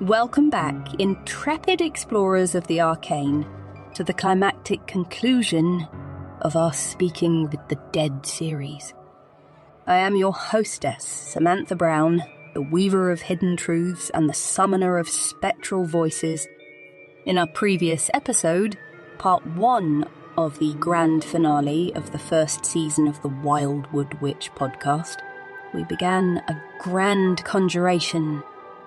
Welcome back, intrepid explorers of the arcane, to the climactic conclusion of our Speaking with the Dead series. I am your hostess, Samantha Brown, the weaver of hidden truths and the summoner of spectral voices. In our previous episode, part 1 of the grand finale of the first season of the Wildwood Witch podcast, we began a grand conjuration,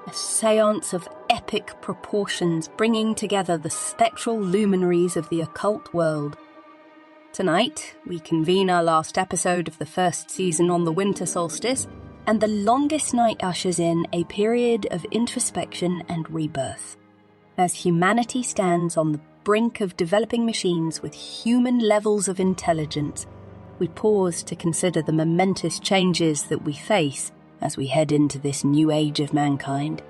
a seance of epic proportions bringing together the spectral luminaries of the occult world. Tonight, we convene our last episode of the first season on the Winter Solstice, and the longest night ushers in a period of introspection and rebirth. As humanity stands on the brink of developing machines with human levels of intelligence, we pause to consider the momentous changes that we face as we head into this new age of mankind.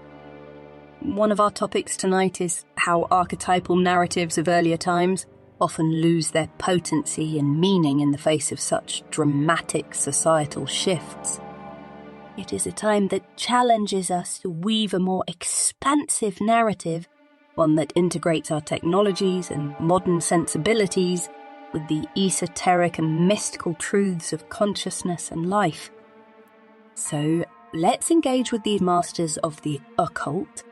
One of our topics tonight is how archetypal narratives of earlier times often lose their potency and meaning in the face of such dramatic societal shifts. It is a time that challenges us to weave a more expansive narrative, one that integrates our technologies and modern sensibilities with the esoteric and mystical truths of consciousness and life. So, let's engage with these masters of the occult,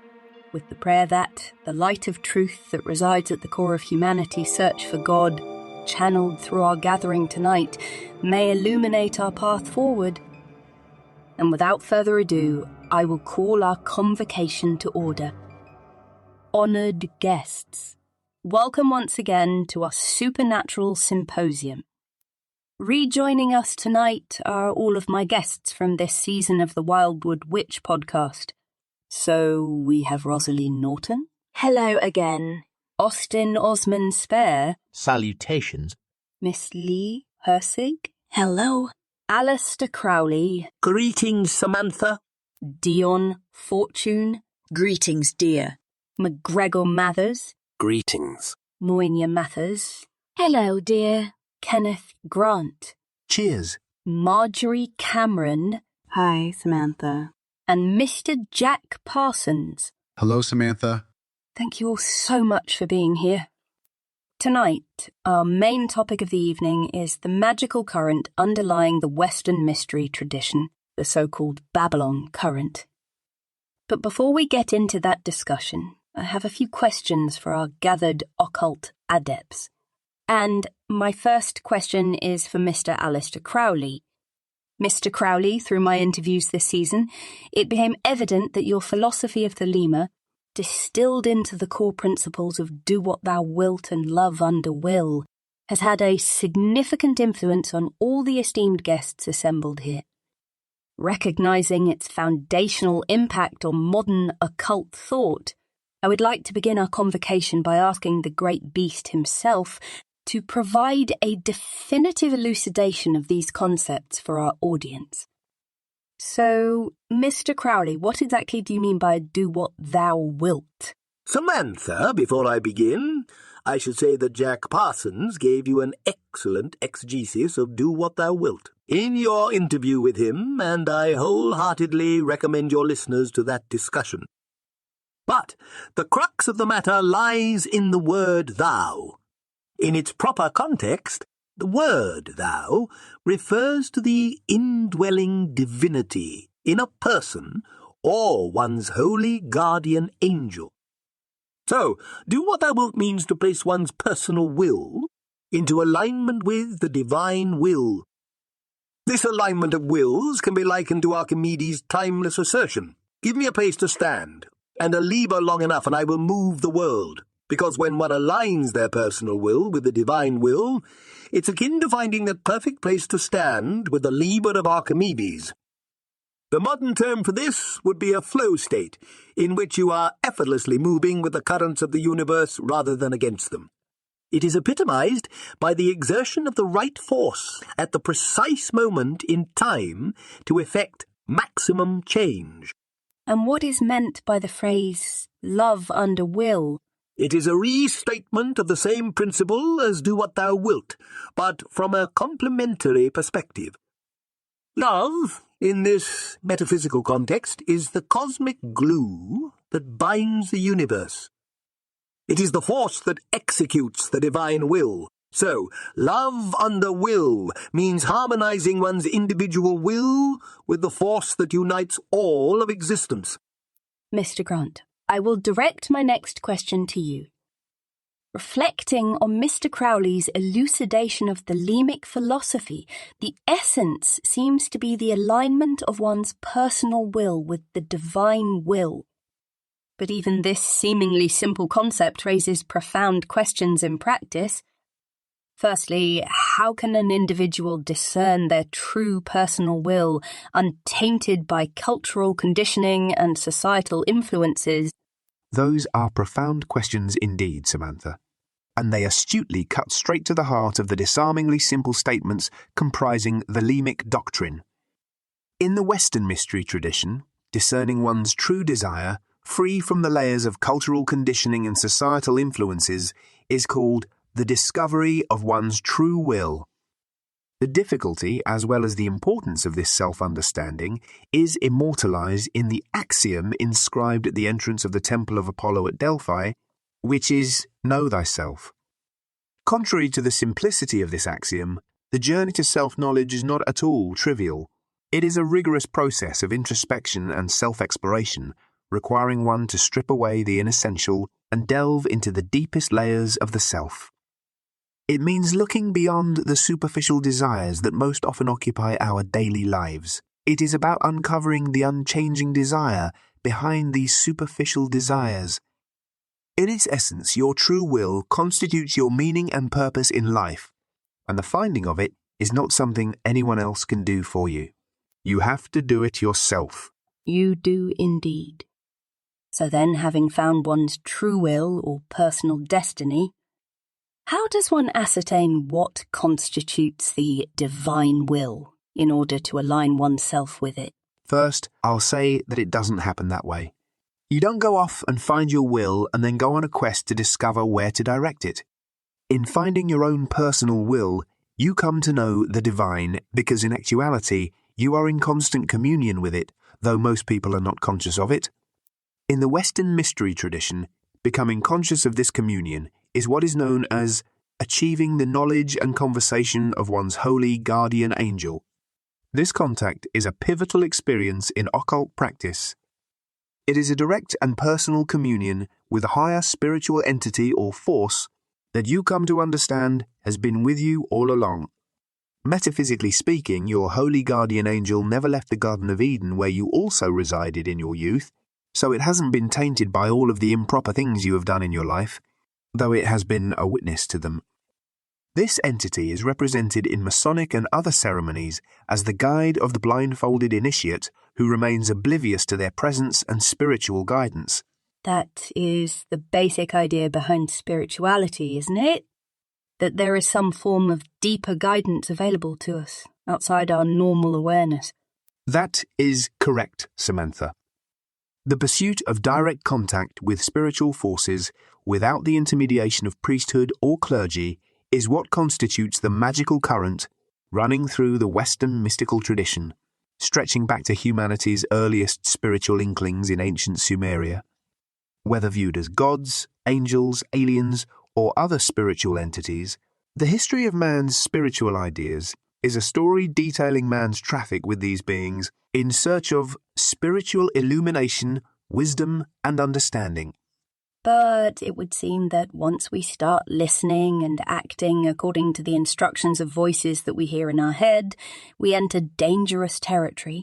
with the prayer that the light of truth that resides at the core of humanity's search for God, channeled through our gathering tonight, may illuminate our path forward. And without further ado, I will call our convocation to order. Honoured guests, welcome once again to our Supernatural Symposium. Rejoining us tonight are all of my guests from this season of the Wildwood Witch podcast. So we have Rosaleen Norton. Hello again. Osman Spare. Salutations. Miss Leah Hirsig. Hello. Aleister Crowley. Greetings, Samantha. Dion Fortune. Greetings, dear. MacGregor Mathers. Greetings. Moina Mathers. Hello, dear. Kenneth Grant. Cheers. Marjorie Cameron. Hi, Samantha. And Mr. Jack Parsons. Hello, Samantha. Thank you all so much for being here. Tonight, our main topic of the evening is the magical current underlying the Western mystery tradition, the so-called Babalon current. But before we get into that discussion, I have a few questions for our gathered occult adepts. And my first question is for Mr. Aleister Crowley. Mr. Crowley, through my interviews this season, it became evident that your philosophy of Thelema, distilled into the core principles of do what thou wilt and love under will, has had a significant influence on all the esteemed guests assembled here. Recognizing its foundational impact on modern occult thought, I would like to begin our convocation by asking the great beast himself to provide a definitive elucidation of these concepts for our audience. So, Mr. Crowley, what exactly do you mean by do what thou wilt? Samantha, before I begin, I should say that Jack Parsons gave you an excellent exegesis of do what thou wilt in your interview with him, and I wholeheartedly recommend your listeners to that discussion. But the crux of the matter lies in the word thou. In its proper context, the word thou refers to the indwelling divinity in a person or one's holy guardian angel. So, do what thou wilt means to place one's personal will into alignment with the divine will. This alignment of wills can be likened to Archimedes' timeless assertion, give me a place to stand, and a lever long enough and I will move the world. Because when one aligns their personal will with the divine will, it's akin to finding that perfect place to stand with the lever of Archimedes. The modern term for this would be a flow state, in which you are effortlessly moving with the currents of the universe rather than against them. It is epitomized by the exertion of the right force at the precise moment in time to effect maximum change. And what is meant by the phrase, love under will? It is a restatement of the same principle as do what thou wilt, but from a complementary perspective. Love in this metaphysical context, is the cosmic glue that binds the universe. It is the force that executes the divine will. So, love under will means harmonizing one's individual will with the force that unites all of existence. Mr. Grant, I will direct my next question to you. Reflecting on Mr. Crowley's elucidation of the Thelemic philosophy, the essence seems to be the alignment of one's personal will with the divine will. But even this seemingly simple concept raises profound questions in practice. Firstly, how can an individual discern their true personal will, untainted by cultural conditioning and societal influences? Those are profound questions indeed, Samantha, and they astutely cut straight to the heart of the disarmingly simple statements comprising the Thelemic doctrine. In the Western mystery tradition, discerning one's true desire, free from the layers of cultural conditioning and societal influences, is called the discovery of one's true will. The difficulty, as well as the importance of this self-understanding, is immortalized in the axiom inscribed at the entrance of the Temple of Apollo at Delphi, which is, know thyself. Contrary to the simplicity of this axiom, the journey to self-knowledge is not at all trivial. It is a rigorous process of introspection and self-exploration, requiring one to strip away the inessential and delve into the deepest layers of the self. It means looking beyond the superficial desires that most often occupy our daily lives. It is about uncovering the unchanging desire behind these superficial desires. In its essence, your true will constitutes your meaning and purpose in life, and the finding of it is not something anyone else can do for you. You have to do it yourself. You do indeed. So then, having found one's true will or personal destiny, how does one ascertain what constitutes the divine will in order to align oneself with it? First, I'll say that it doesn't happen that way. You don't go off and find your will and then go on a quest to discover where to direct it. In finding your own personal will, you come to know the divine because in actuality, you are in constant communion with it, though most people are not conscious of it. In the Western mystery tradition, becoming conscious of this communion is what is known as achieving the knowledge and conversation of one's holy guardian angel. This contact is a pivotal experience in occult practice. It is a direct and personal communion with a higher spiritual entity or force that you come to understand has been with you all along. Metaphysically speaking, your holy guardian angel never left the Garden of Eden where you also resided in your youth, so it hasn't been tainted by all of the improper things you have done in your life, though it has been a witness to them. This entity is represented in Masonic and other ceremonies as the guide of the blindfolded initiate who remains oblivious to their presence and spiritual guidance. That is the basic idea behind spirituality, isn't it? That there is some form of deeper guidance available to us, outside our normal awareness. That is correct, Samantha. The pursuit of direct contact with spiritual forces without the intermediation of priesthood or clergy is what constitutes the magical current running through the Western mystical tradition, stretching back to humanity's earliest spiritual inklings in ancient Sumeria. Whether viewed as gods, angels, aliens, or other spiritual entities, the history of man's spiritual ideas is a story detailing man's traffic with these beings in search of spiritual illumination, wisdom, and understanding. But it would seem that once we start listening and acting according to the instructions of voices that we hear in our head, we enter dangerous territory.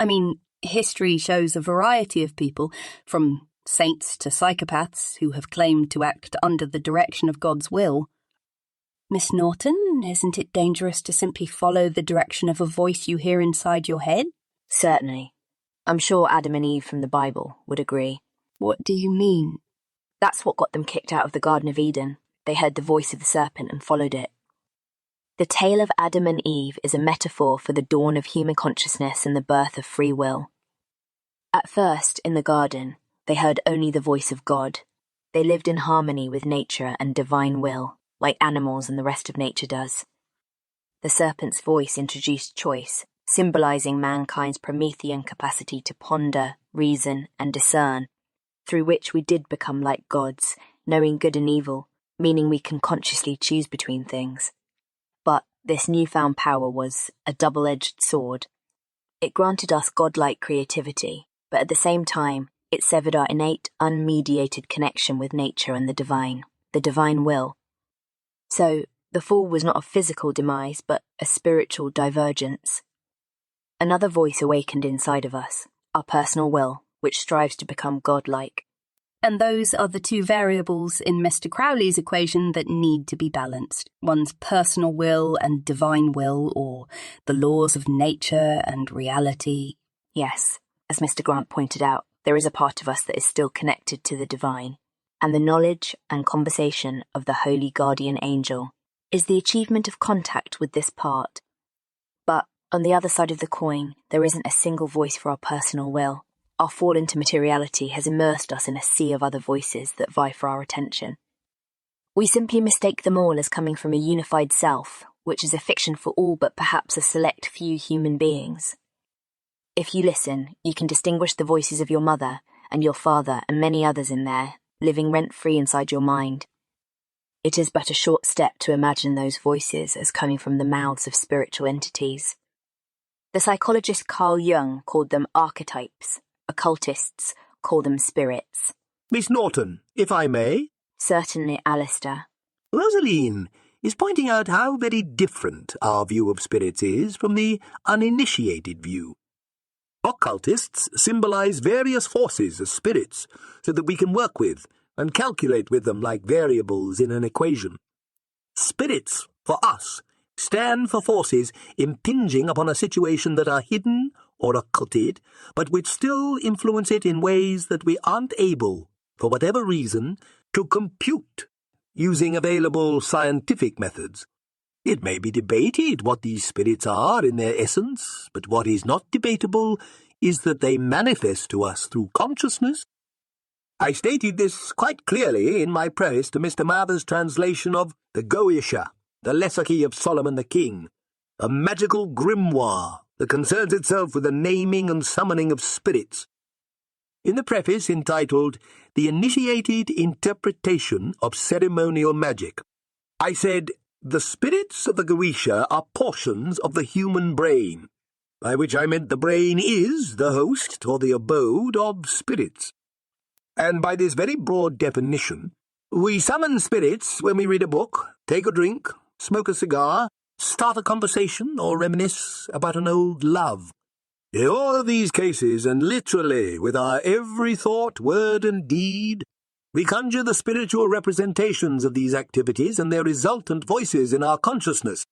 I mean, history shows a variety of people, from saints to psychopaths, who have claimed to act under the direction of God's will. Miss Norton, isn't it dangerous to simply follow the direction of a voice you hear inside your head? Certainly. I'm sure Adam and Eve from the Bible would agree. What do you mean? That's what got them kicked out of the Garden of Eden. They heard the voice of the serpent and followed it. The tale of Adam and Eve is a metaphor for the dawn of human consciousness and the birth of free will. At first, in the garden, they heard only the voice of God. They lived in harmony with nature and divine will, like animals and the rest of nature does. The serpent's voice introduced choice, symbolizing mankind's Promethean capacity to ponder, reason, and discern, through which we did become like gods, knowing good and evil, meaning we can consciously choose between things. But this newfound power was a double-edged sword. It granted us godlike creativity, but at the same time, it severed our innate, unmediated connection with nature and the divine will. So, the fall was not a physical demise, but a spiritual divergence. Another voice awakened inside of us, our personal will, which strives to become godlike. And those are the two variables in Mr. Crowley's equation that need to be balanced. One's personal will and divine will, or the laws of nature and reality. Yes, as Mr. Grant pointed out, there is a part of us that is still connected to the divine, and the knowledge and conversation of the holy guardian angel is the achievement of contact with this part. But on the other side of the coin, there isn't a single voice for our personal will. Our fall into materiality has immersed us in a sea of other voices that vie for our attention. We simply mistake them all as coming from a unified self, which is a fiction for all but perhaps a select few human beings. If you listen, you can distinguish the voices of your mother and your father and many others in there, living rent-free inside your mind. It is but a short step to imagine those voices as coming from the mouths of spiritual entities. The psychologist Carl Jung called them archetypes. Occultists call them spirits. Miss Norton, if I may? Certainly, Aleister. Rosaleen is pointing out how very different our view of spirits is from the uninitiated view. Occultists symbolize various forces as spirits so that we can work with and calculate with them like variables in an equation. Spirits, for us, stand for forces impinging upon a situation that are hidden or occulted, but which still influence it in ways that we aren't able, for whatever reason, to compute using available scientific methods. It may be debated what these spirits are in their essence, but what is not debatable is that they manifest to us through consciousness. I stated this quite clearly in my preface to Mr. Mather's translation of the Goetia, the Lesser-key of Solomon the King, a magical grimoire that concerns itself with the naming and summoning of spirits. In the preface entitled The Initiated Interpretation of Ceremonial Magic, I said, the spirits of the Goetia are portions of the human brain, by which I meant the brain is the host or the abode of spirits. And by this very broad definition, we summon spirits when we read a book, take a drink, smoke a cigar, start a conversation, or reminisce about an old love. In all of these cases, and literally with our every thought, word, and deed, we conjure the spiritual representations of these activities and their resultant voices in our consciousness,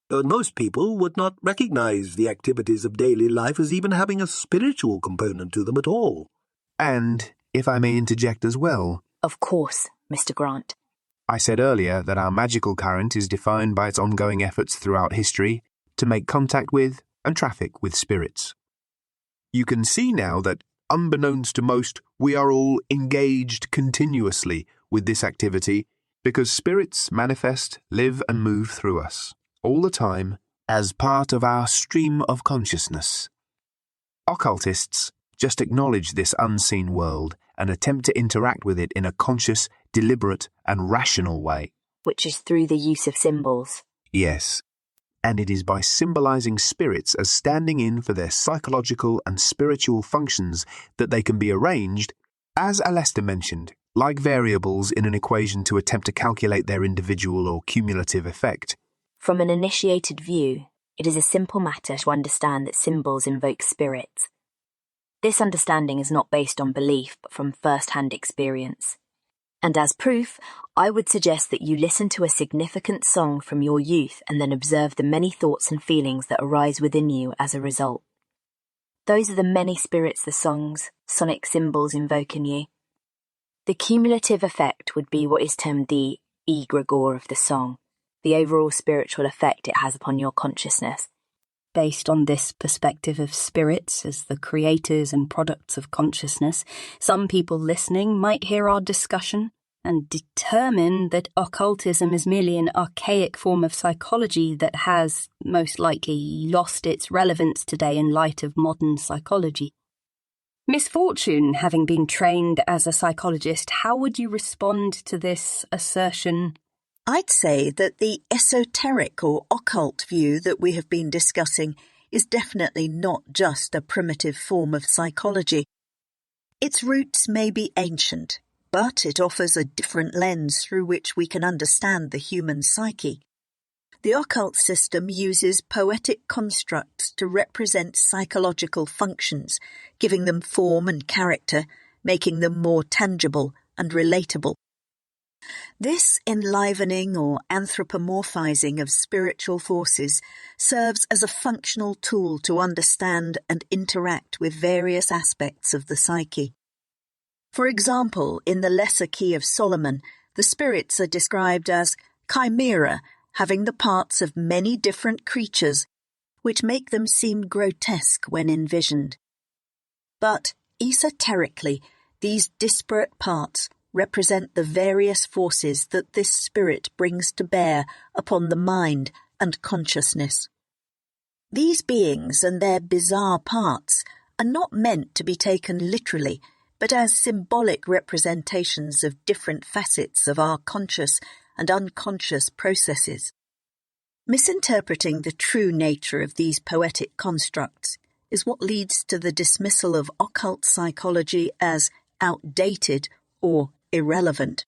though most people would not recognize the activities of daily life as even having a spiritual component to them at all. And, if I may interject as well... Of course, Mr. Grant. I said earlier that our magical current is defined by its ongoing efforts throughout history to make contact with and traffic with spirits. You can see now that, unbeknownst to most, we are all engaged continuously with this activity because spirits manifest, live and move through us, all the time, as part of our stream of consciousness. Occultists just acknowledge this unseen world and attempt to interact with it in a conscious, deliberate and rational way. Which is through the use of symbols. Yes, and it is by symbolizing spirits as standing in for their psychological and spiritual functions that they can be arranged, as Aleister mentioned, like variables in an equation to attempt to calculate their individual or cumulative effect. From an initiated view, it is a simple matter to understand that symbols invoke spirits. This understanding is not based on belief, but from first-hand experience. And as proof, I would suggest that you listen to a significant song from your youth and then observe the many thoughts and feelings that arise within you as a result. Those are the many spirits the songs, sonic symbols invoke in you. The cumulative effect would be what is termed the egregore of the song, the overall spiritual effect it has upon your consciousness. Based on this perspective of spirits as the creators and products of consciousness, some people listening might hear our discussion and determine that occultism is merely an archaic form of psychology that has, most likely, lost its relevance today in light of modern psychology. Miss Fortune, having been trained as a psychologist, how would you respond to this assertion? I'd say that the esoteric or occult view that we have been discussing is definitely not just a primitive form of psychology. Its roots may be ancient, but it offers a different lens through which we can understand the human psyche. The occult system uses poetic constructs to represent psychological functions, giving them form and character, making them more tangible and relatable. This enlivening or anthropomorphizing of spiritual forces serves as a functional tool to understand and interact with various aspects of the psyche. For example, in the Lesser Key of Solomon, the spirits are described as chimera, having the parts of many different creatures, which make them seem grotesque when envisioned. But, esoterically, these disparate parts represent the various forces that this spirit brings to bear upon the mind and consciousness. These beings and their bizarre parts are not meant to be taken literally, but as symbolic representations of different facets of our conscious and unconscious processes. Misinterpreting the true nature of these poetic constructs is what leads to the dismissal of occult psychology as outdated or irrelevant.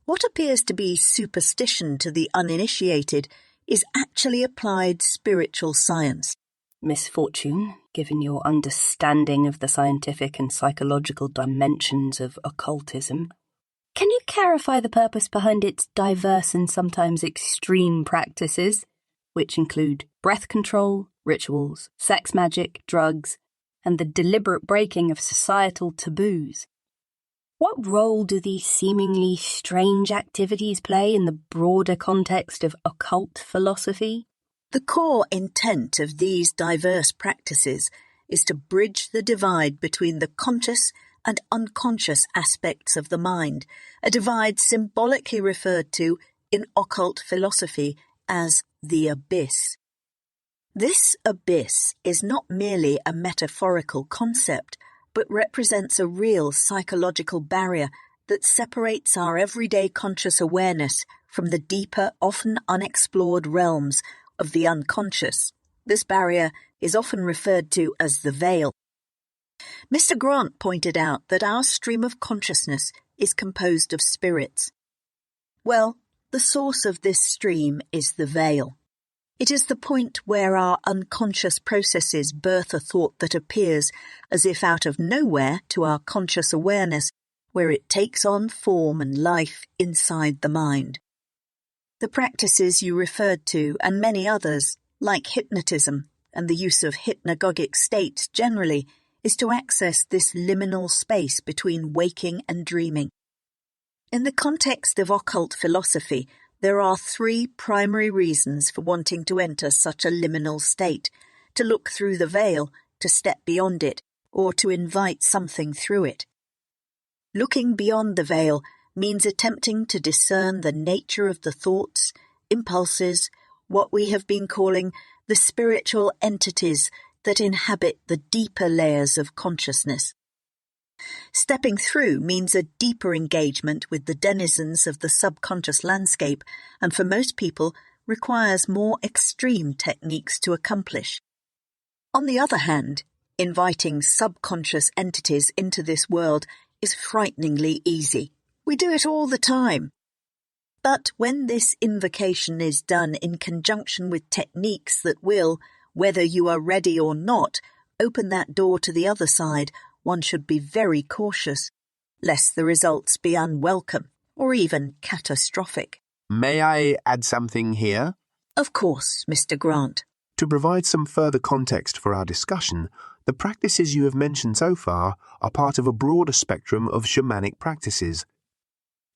What appears to be superstition to the uninitiated is actually applied spiritual science. Miss Fortune, given your understanding of the scientific and psychological dimensions of occultism, can you clarify the purpose behind its diverse and sometimes extreme practices, which include breath control, rituals, sex magic, drugs, and the deliberate breaking of societal taboos? What role do these seemingly strange activities play in the broader context of occult philosophy? The core intent of these diverse practices is to bridge the divide between the conscious and unconscious aspects of the mind, a divide symbolically referred to in occult philosophy as the abyss. This abyss is not merely a metaphorical concept, but represents a real psychological barrier that separates our everyday conscious awareness from the deeper, often unexplored realms of the unconscious. This barrier is often referred to as the veil. Mr. Grant pointed out that our stream of consciousness is composed of spirits. Well, the source of this stream is the veil. It is the point where our unconscious processes birth a thought that appears as if out of nowhere to our conscious awareness, where it takes on form and life inside the mind. The practices you referred to, and many others, like hypnotism and the use of hypnagogic states generally, is to access this liminal space between waking and dreaming. In the context of occult philosophy, there are three primary reasons for wanting to enter such a liminal state: to look through the veil, to step beyond it, or to invite something through it. Looking beyond the veil means attempting to discern the nature of the thoughts, impulses, what we have been calling the spiritual entities that inhabit the deeper layers of consciousness. Stepping through means a deeper engagement with the denizens of the subconscious landscape, and for most people requires more extreme techniques to accomplish. On the other hand, inviting subconscious entities into this world is frighteningly easy. We do it all the time. But when this invocation is done in conjunction with techniques that will, whether you are ready or not, open that door to the other side, one should be very cautious, lest the results be unwelcome or even catastrophic. May I add something here? Of course, Mr. Grant. To provide some further context for our discussion, the practices you have mentioned so far are part of a broader spectrum of shamanic practices.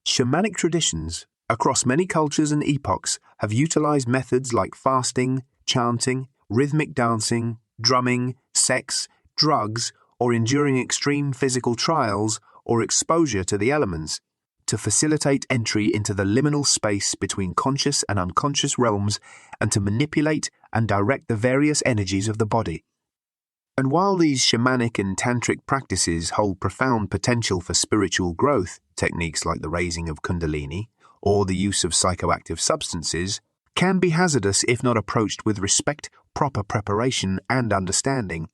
Shamanic traditions, across many cultures and epochs, have utilized methods like fasting, chanting, rhythmic dancing, drumming, sex, drugs, or enduring extreme physical trials or exposure to the elements. to facilitate entry into the liminal space between conscious and unconscious realms and to manipulate and direct the various energies of the body. And while these shamanic and tantric practices hold profound potential for spiritual growth, techniques like the raising of kundalini or the use of psychoactive substances can be hazardous if not approached with respect, proper preparation and understanding.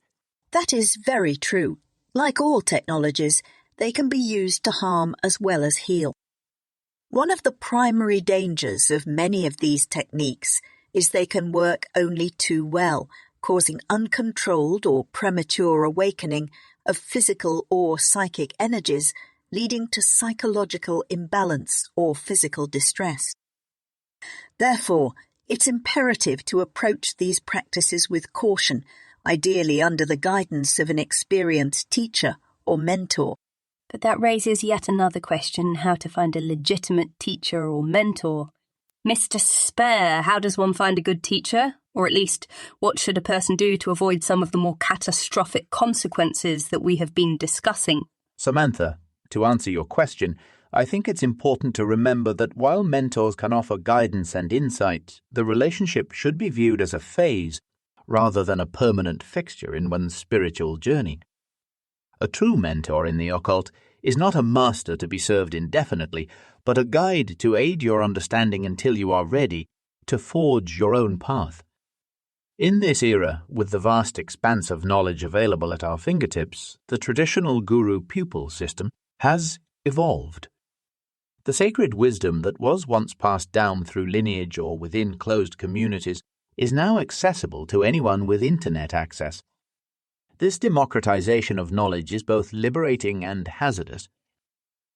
That is very true. Like all technologies, they can be used to harm as well as heal. One of the primary dangers of many of these techniques is they can work only too well, causing uncontrolled or premature awakening of physical or psychic energies, leading to psychological imbalance or physical distress. Therefore, it's imperative to approach these practices with caution, ideally under the guidance of an experienced teacher or mentor. But that raises yet another question, how to find a legitimate teacher or mentor. Mr. Spare, how does one find a good teacher? Or at least, what should a person do to avoid some of the more catastrophic consequences that we have been discussing? Samantha, to answer your question, I think it's important to remember that while mentors can offer guidance and insight, the relationship should be viewed as a phase rather than a permanent fixture in one's spiritual journey. A true mentor in the occult is not a master to be served indefinitely, but a guide to aid your understanding until you are ready to forge your own path. In this era, with the vast expanse of knowledge available at our fingertips, the traditional guru-pupil system has evolved. The sacred wisdom that was once passed down through lineage or within closed communities is now accessible to anyone with internet access. This democratization of knowledge is both liberating and hazardous.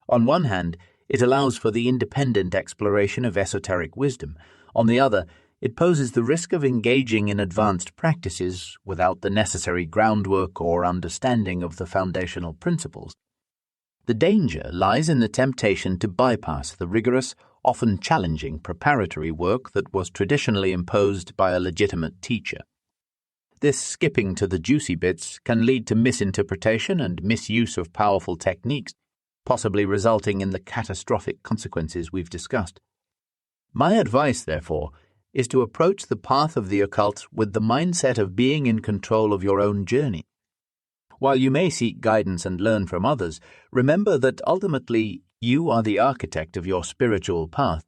On one hand, it allows for the independent exploration of esoteric wisdom. On the other, it poses the risk of engaging in advanced practices without the necessary groundwork or understanding of the foundational principles. The danger lies in the temptation to bypass the rigorous, often challenging preparatory work that was traditionally imposed by a legitimate teacher. This skipping to the juicy bits can lead to misinterpretation and misuse of powerful techniques, possibly resulting in the catastrophic consequences we've discussed. My advice, therefore, is to approach the path of the occult with the mindset of being in control of your own journey. While you may seek guidance and learn from others, remember that ultimately you are the architect of your spiritual path.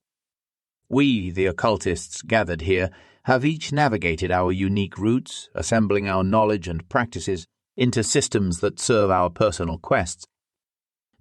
We, the occultists gathered here, have each navigated our unique routes, assembling our knowledge and practices into systems that serve our personal quests.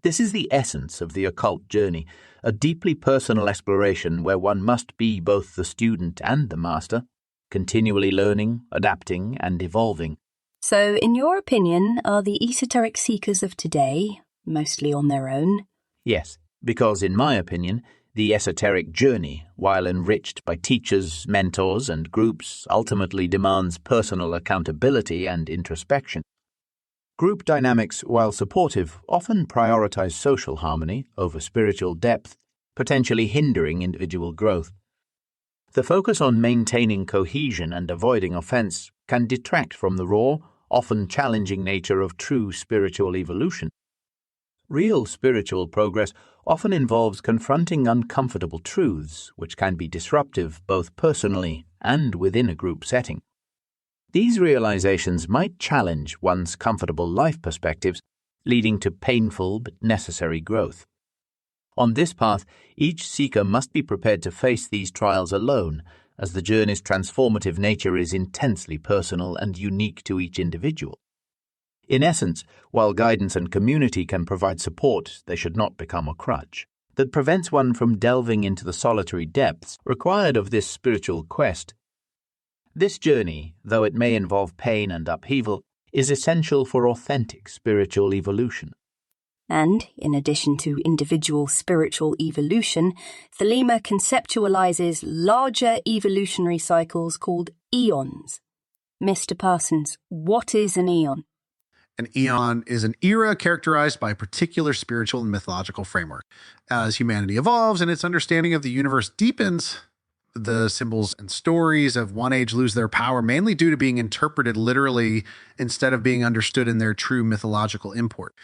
This is the essence of the occult journey, a deeply personal exploration where one must be both the student and the master, continually learning, adapting, and evolving. So, in your opinion, are the esoteric seekers of today mostly on their own? Yes, because in my opinion, the esoteric journey, while enriched by teachers, mentors, and groups, ultimately demands personal accountability and introspection. Group dynamics, while supportive, often prioritize social harmony over spiritual depth, potentially hindering individual growth. The focus on maintaining cohesion and avoiding offense can detract from the raw, often challenging nature of true spiritual evolution. Real spiritual progress often involves confronting uncomfortable truths, which can be disruptive both personally and within a group setting. These realizations might challenge one's comfortable life perspectives, leading to painful but necessary growth. On this path, each seeker must be prepared to face these trials alone, as the journey's transformative nature is intensely personal and unique to each individual. In essence, while guidance and community can provide support, they should not become a crutch that prevents one from delving into the solitary depths required of this spiritual quest. This journey, though it may involve pain and upheaval, is essential for authentic spiritual evolution. And, in addition to individual spiritual evolution, Thelema conceptualizes larger evolutionary cycles called Aeons. Mr. Parsons, what is an Aeon? An eon is an era characterized by a particular spiritual and mythological framework. As humanity evolves and its understanding of the universe deepens, the symbols and stories of one age lose their power, mainly due to being interpreted literally instead of being understood in their true mythological import.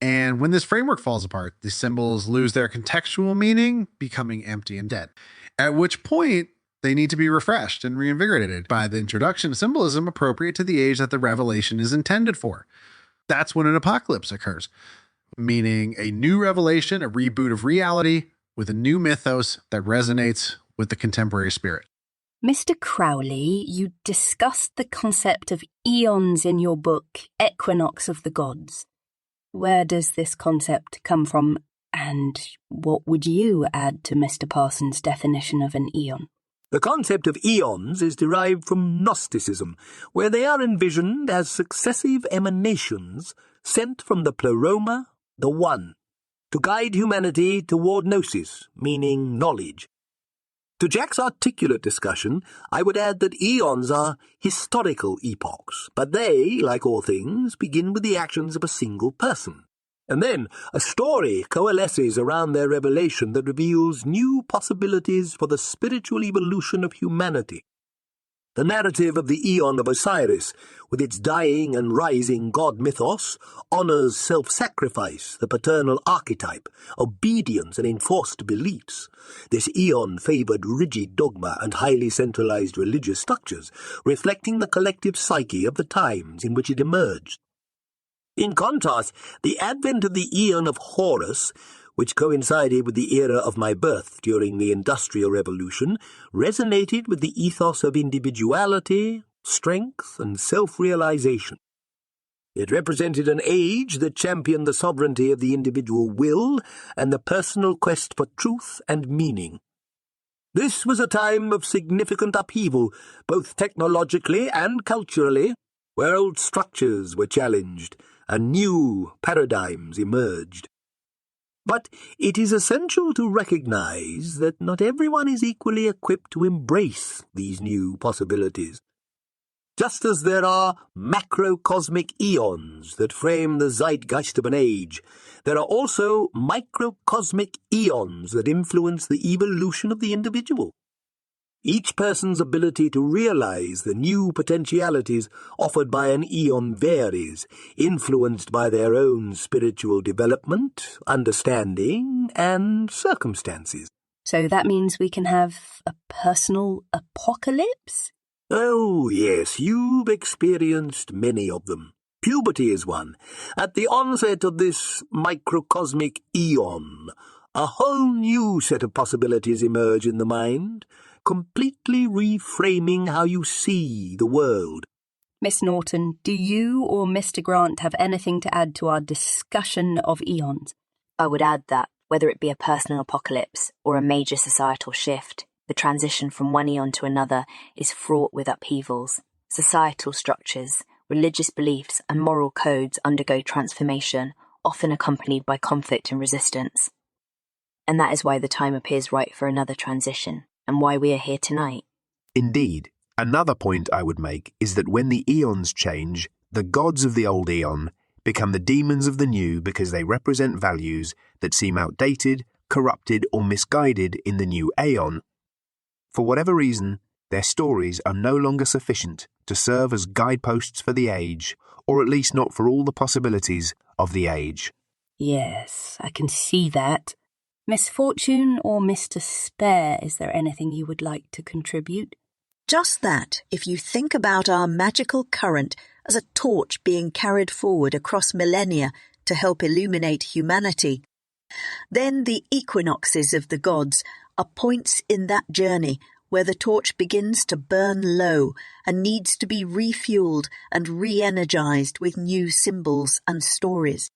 And when this framework falls apart, the symbols lose their contextual meaning, becoming empty and dead. At which point, they need to be refreshed and reinvigorated by the introduction of symbolism appropriate to the age that the revelation is intended for. That's when an apocalypse occurs, meaning a new revelation, a reboot of reality with a new mythos that resonates with the contemporary spirit. Mr. Crowley, you discussed the concept of eons in your book, Equinox of the Gods. Where does this concept come from, and what would you add to Mr. Parsons' definition of an eon? The concept of eons is derived from Gnosticism, where they are envisioned as successive emanations sent from the pleroma, the One, to guide humanity toward gnosis, meaning knowledge. To Jack's articulate discussion, I would add that eons are historical epochs, but they, like all things, begin with the actions of a single person. And then a story coalesces around their revelation that reveals new possibilities for the spiritual evolution of humanity. The narrative of the Aeon of Osiris, with its dying and rising god mythos, honors self-sacrifice, the paternal archetype, obedience and enforced beliefs. This Aeon favored rigid dogma and highly centralized religious structures, reflecting the collective psyche of the times in which it emerged. In contrast, the advent of the Aeon of Horus, which coincided with the era of my birth during the Industrial Revolution, resonated with the ethos of individuality, strength, and self-realization. It represented an age that championed the sovereignty of the individual will and the personal quest for truth and meaning. This was a time of significant upheaval, both technologically and culturally, where old structures were challenged and new paradigms emerged. But it is essential to recognize that not everyone is equally equipped to embrace these new possibilities. Just as there are macrocosmic eons that frame the zeitgeist of an age, there are also microcosmic eons that influence the evolution of the individual. Each person's ability to realize the new potentialities offered by an eon varies, influenced by their own spiritual development, understanding, and circumstances. So that means we can have a personal apocalypse? Oh, yes, you've experienced many of them. Puberty is one. At the onset of this microcosmic eon, a whole new set of possibilities emerge in the mind, completely reframing how you see the world. Miss Norton, do you or Mr. Grant have anything to add to our discussion of eons? I would add that, whether it be a personal apocalypse or a major societal shift, the transition from one eon to another is fraught with upheavals. Societal structures, religious beliefs, and moral codes undergo transformation, often accompanied by conflict and resistance. And that is why the time appears right for another transition, and why we are here tonight. Indeed, another point I would make is that when the eons change, the gods of the old eon become the demons of the new because they represent values that seem outdated, corrupted, or misguided in the new aeon. For whatever reason, their stories are no longer sufficient to serve as guideposts for the age, or at least not for all the possibilities of the age. Yes, I can see that. Miss Fortune or Mr. Spare, is there anything you would like to contribute? Just that, if you think about our magical current as a torch being carried forward across millennia to help illuminate humanity, then the equinoxes of the gods are points in that journey where the torch begins to burn low and needs to be refueled and re-energized with new symbols and stories.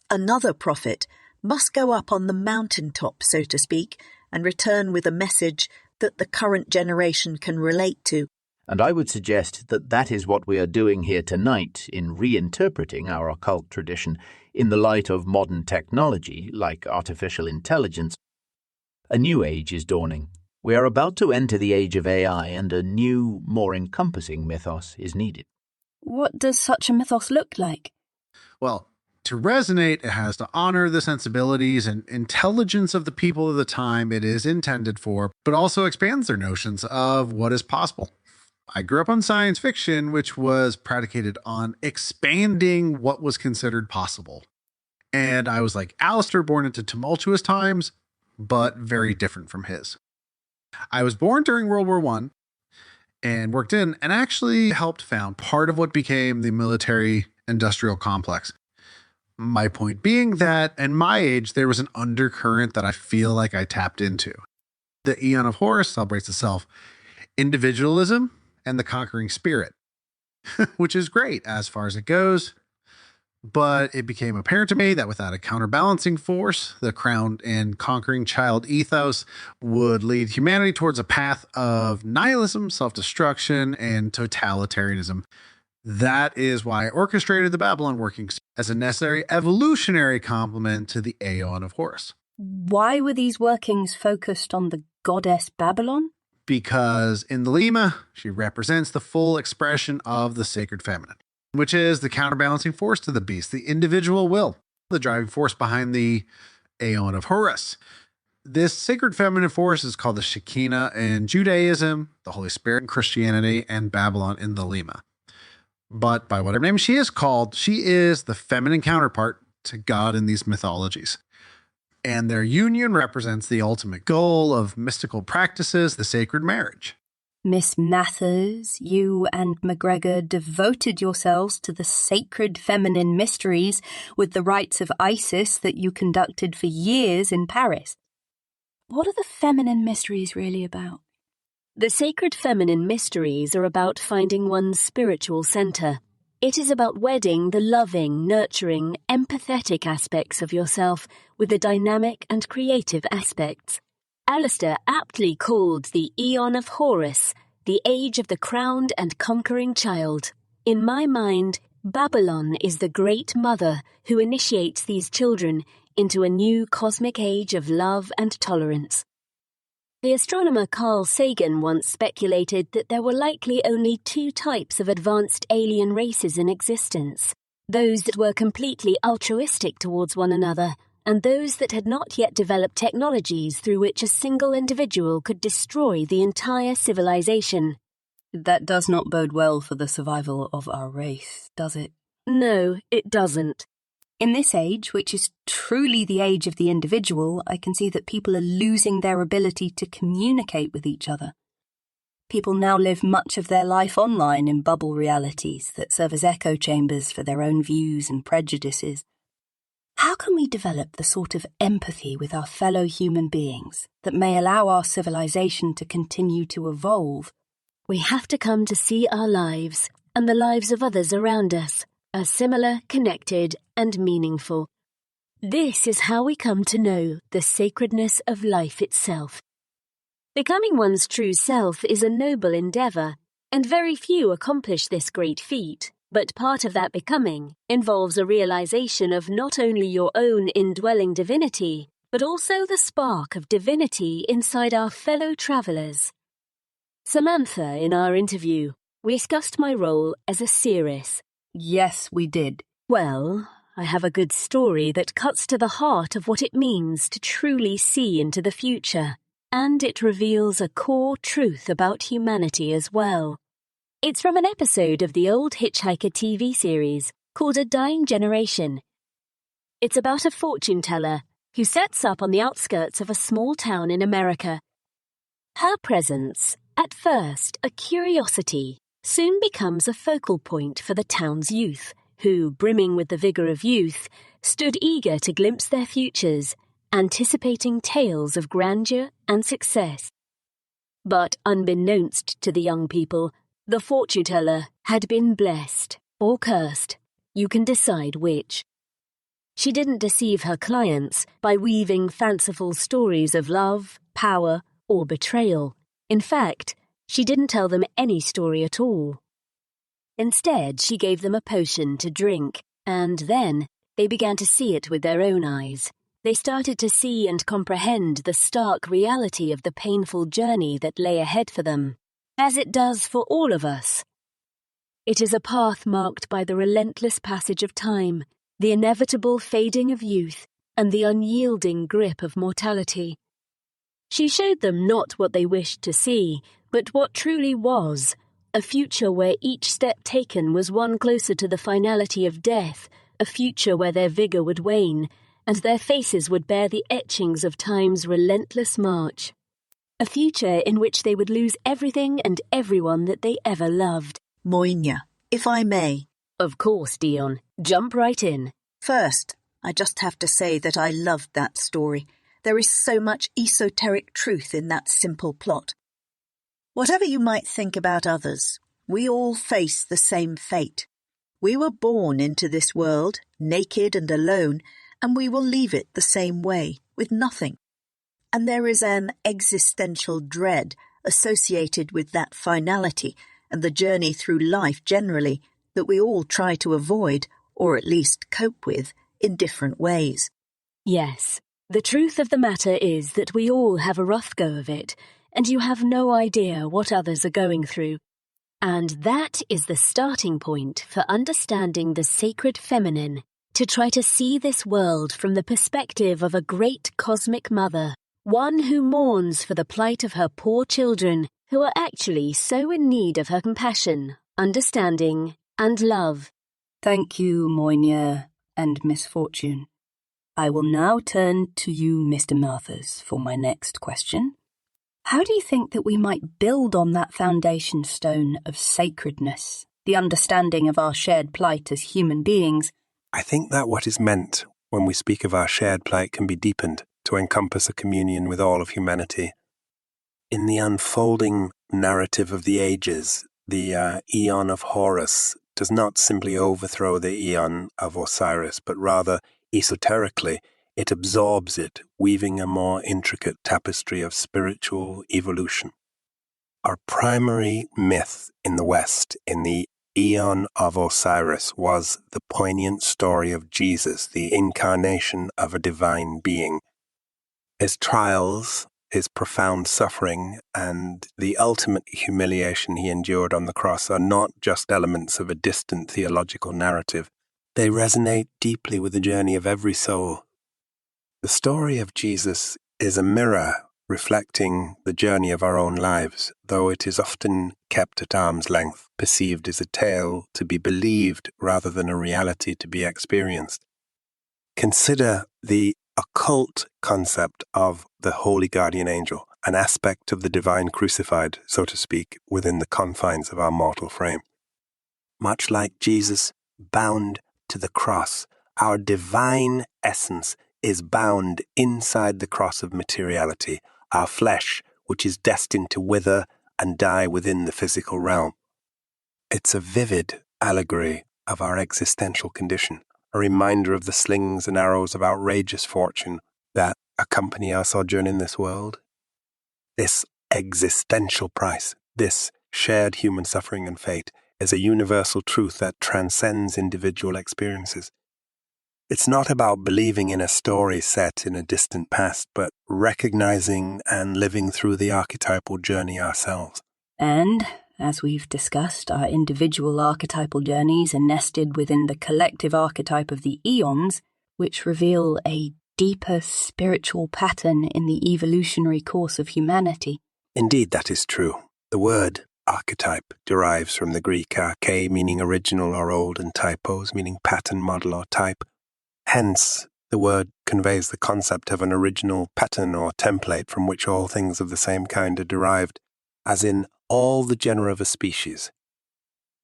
Another prophet must go up on the mountaintop, so to speak, and return with a message that the current generation can relate to. And I would suggest that that is what we are doing here tonight in reinterpreting our occult tradition in the light of modern technology, like artificial intelligence. A new age is dawning. We are about to enter the age of AI, and a new, more encompassing mythos is needed. What does such a mythos look like? Well, to resonate, it has to honor the sensibilities and intelligence of the people of the time it is intended for, but also expands their notions of what is possible. I grew up on science fiction, which was predicated on expanding what was considered possible. And I was like Aleister, born into tumultuous times, but very different from his. I was born during World War I and worked in and actually helped found part of what became the military industrial complex. My point being that at my age, there was an undercurrent that I feel like I tapped into. The Aeon of Horus celebrates itself, individualism and the conquering spirit, which is great as far as it goes. But it became apparent to me that without a counterbalancing force, the crowned and conquering child ethos would lead humanity towards a path of nihilism, self-destruction, and totalitarianism. That is why I orchestrated the Babalon workings as a necessary evolutionary complement to the Aeon of Horus. Why were these workings focused on the goddess Babalon? Because in Thelema, she represents the full expression of the sacred feminine, which is the counterbalancing force to the beast, the individual will, the driving force behind the Aeon of Horus. This sacred feminine force is called the Shekinah in Judaism, the Holy Spirit in Christianity, and Babalon in Thelema. But by whatever name she is called, she is the feminine counterpart to God in these mythologies. And their union represents the ultimate goal of mystical practices, the sacred marriage. Miss Mathers, you and MacGregor devoted yourselves to the sacred feminine mysteries with the rites of Isis that you conducted for years in Paris. What are the feminine mysteries really about? The sacred feminine mysteries are about finding one's spiritual center. It is about wedding the loving, nurturing, empathetic aspects of yourself with the dynamic and creative aspects. Aleister aptly called the Aeon of Horus the age of the crowned and conquering child. In my mind, Babalon is the great mother who initiates these children into a new cosmic age of love and tolerance. The astronomer Carl Sagan once speculated that there were likely only two types of advanced alien races in existence: those that were completely altruistic towards one another, and those that had not yet developed technologies through which a single individual could destroy the entire civilization. That does not bode well for the survival of our race, does it? No, it doesn't. In this age, which is truly the age of the individual, I can see that people are losing their ability to communicate with each other. People now live much of their life online in bubble realities that serve as echo chambers for their own views and prejudices. How can we develop the sort of empathy with our fellow human beings that may allow our civilization to continue to evolve? We have to come to see our lives and the lives of others around us as similar, connected, and meaningful. This is how we come to know the sacredness of life itself. Becoming one's true self is a noble endeavor, and very few accomplish this great feat. But part of that becoming involves a realization of not only your own indwelling divinity, but also the spark of divinity inside our fellow travelers. Samantha, in our interview, we discussed my role as a seeress. Yes, we did. Well, I have a good story that cuts to the heart of what it means to truly see into the future, and it reveals a core truth about humanity as well. It's from an episode of the old Hitchhiker TV series called A Dying Generation. It's about a fortune teller who sets up on the outskirts of a small town in America. Her presence, at first a curiosity, soon becomes a focal point for the town's youth, who, brimming with the vigor of youth, stood eager to glimpse their futures, anticipating tales of grandeur and success. But unbeknownst to the young people, the fortune teller had been blessed or cursed. You can decide which. She didn't deceive her clients by weaving fanciful stories of love, power, or betrayal. In fact, she didn't tell them any story at all. Instead, she gave them a potion to drink, and then they began to see it with their own eyes. They started to see and comprehend the stark reality of the painful journey that lay ahead for them, as it does for all of us. It is a path marked by the relentless passage of time, the inevitable fading of youth, and the unyielding grip of mortality. She showed them not what they wished to see, but what truly was, a future where each step taken was one closer to the finality of death, a future where their vigour would wane, and their faces would bear the etchings of time's relentless march. A future in which they would lose everything and everyone that they ever loved. Moina, if I may. Of course, Dion. Jump right in. First, I just have to say that I loved that story. There is so much esoteric truth in that simple plot. Whatever you might think about others, we all face the same fate. We were born into this world, naked and alone, and we will leave it the same way, with nothing. And there is an existential dread associated with that finality and the journey through life generally that we all try to avoid, or at least cope with, in different ways. Yes, the truth of the matter is that we all have a rough go of it, and you have no idea what others are going through. And that is the starting point for understanding the sacred feminine, to try to see this world from the perspective of a great cosmic mother, one who mourns for the plight of her poor children, who are actually so in need of her compassion, understanding, and love. Thank you, Moina and Miss Fortune. I will now turn to you, Mr. Mathers, for my next question. How do you think that we might build on that foundation stone of sacredness, the understanding of our shared plight as human beings? I think that what is meant when we speak of our shared plight can be deepened to encompass a communion with all of humanity. In the unfolding narrative of the ages, the Aeon of Horus does not simply overthrow the Aeon of Osiris, but rather, esoterically, it absorbs it, weaving a more intricate tapestry of spiritual evolution. Our primary myth in the West, in the Aeon of Osiris, was the poignant story of Jesus, the incarnation of a divine being. His trials, his profound suffering, and the ultimate humiliation he endured on the cross are not just elements of a distant theological narrative. They resonate deeply with the journey of every soul. The story of Jesus is a mirror reflecting the journey of our own lives, though it is often kept at arm's length, perceived as a tale to be believed rather than a reality to be experienced. Consider the occult concept of the holy guardian angel, an aspect of the divine crucified, so to speak, within the confines of our mortal frame. Much like Jesus bound to the cross, our divine essence is bound inside the cross of materiality, our flesh, which is destined to wither and die within the physical realm. It's a vivid allegory of our existential condition, a reminder of the slings and arrows of outrageous fortune that accompany our sojourn in this world. This existential price, this shared human suffering and fate, is a universal truth that transcends individual experiences. It's not about believing in a story set in a distant past, but recognizing and living through the archetypal journey ourselves. And, as we've discussed, our individual archetypal journeys are nested within the collective archetype of the Aeons, which reveal a deeper spiritual pattern in the evolutionary course of humanity. Indeed, that is true. The word archetype derives from the Greek arche, meaning original or old, and typos, meaning pattern, model, or type. Hence, the word conveys the concept of an original pattern or template from which all things of the same kind are derived, as in all the genera of a species.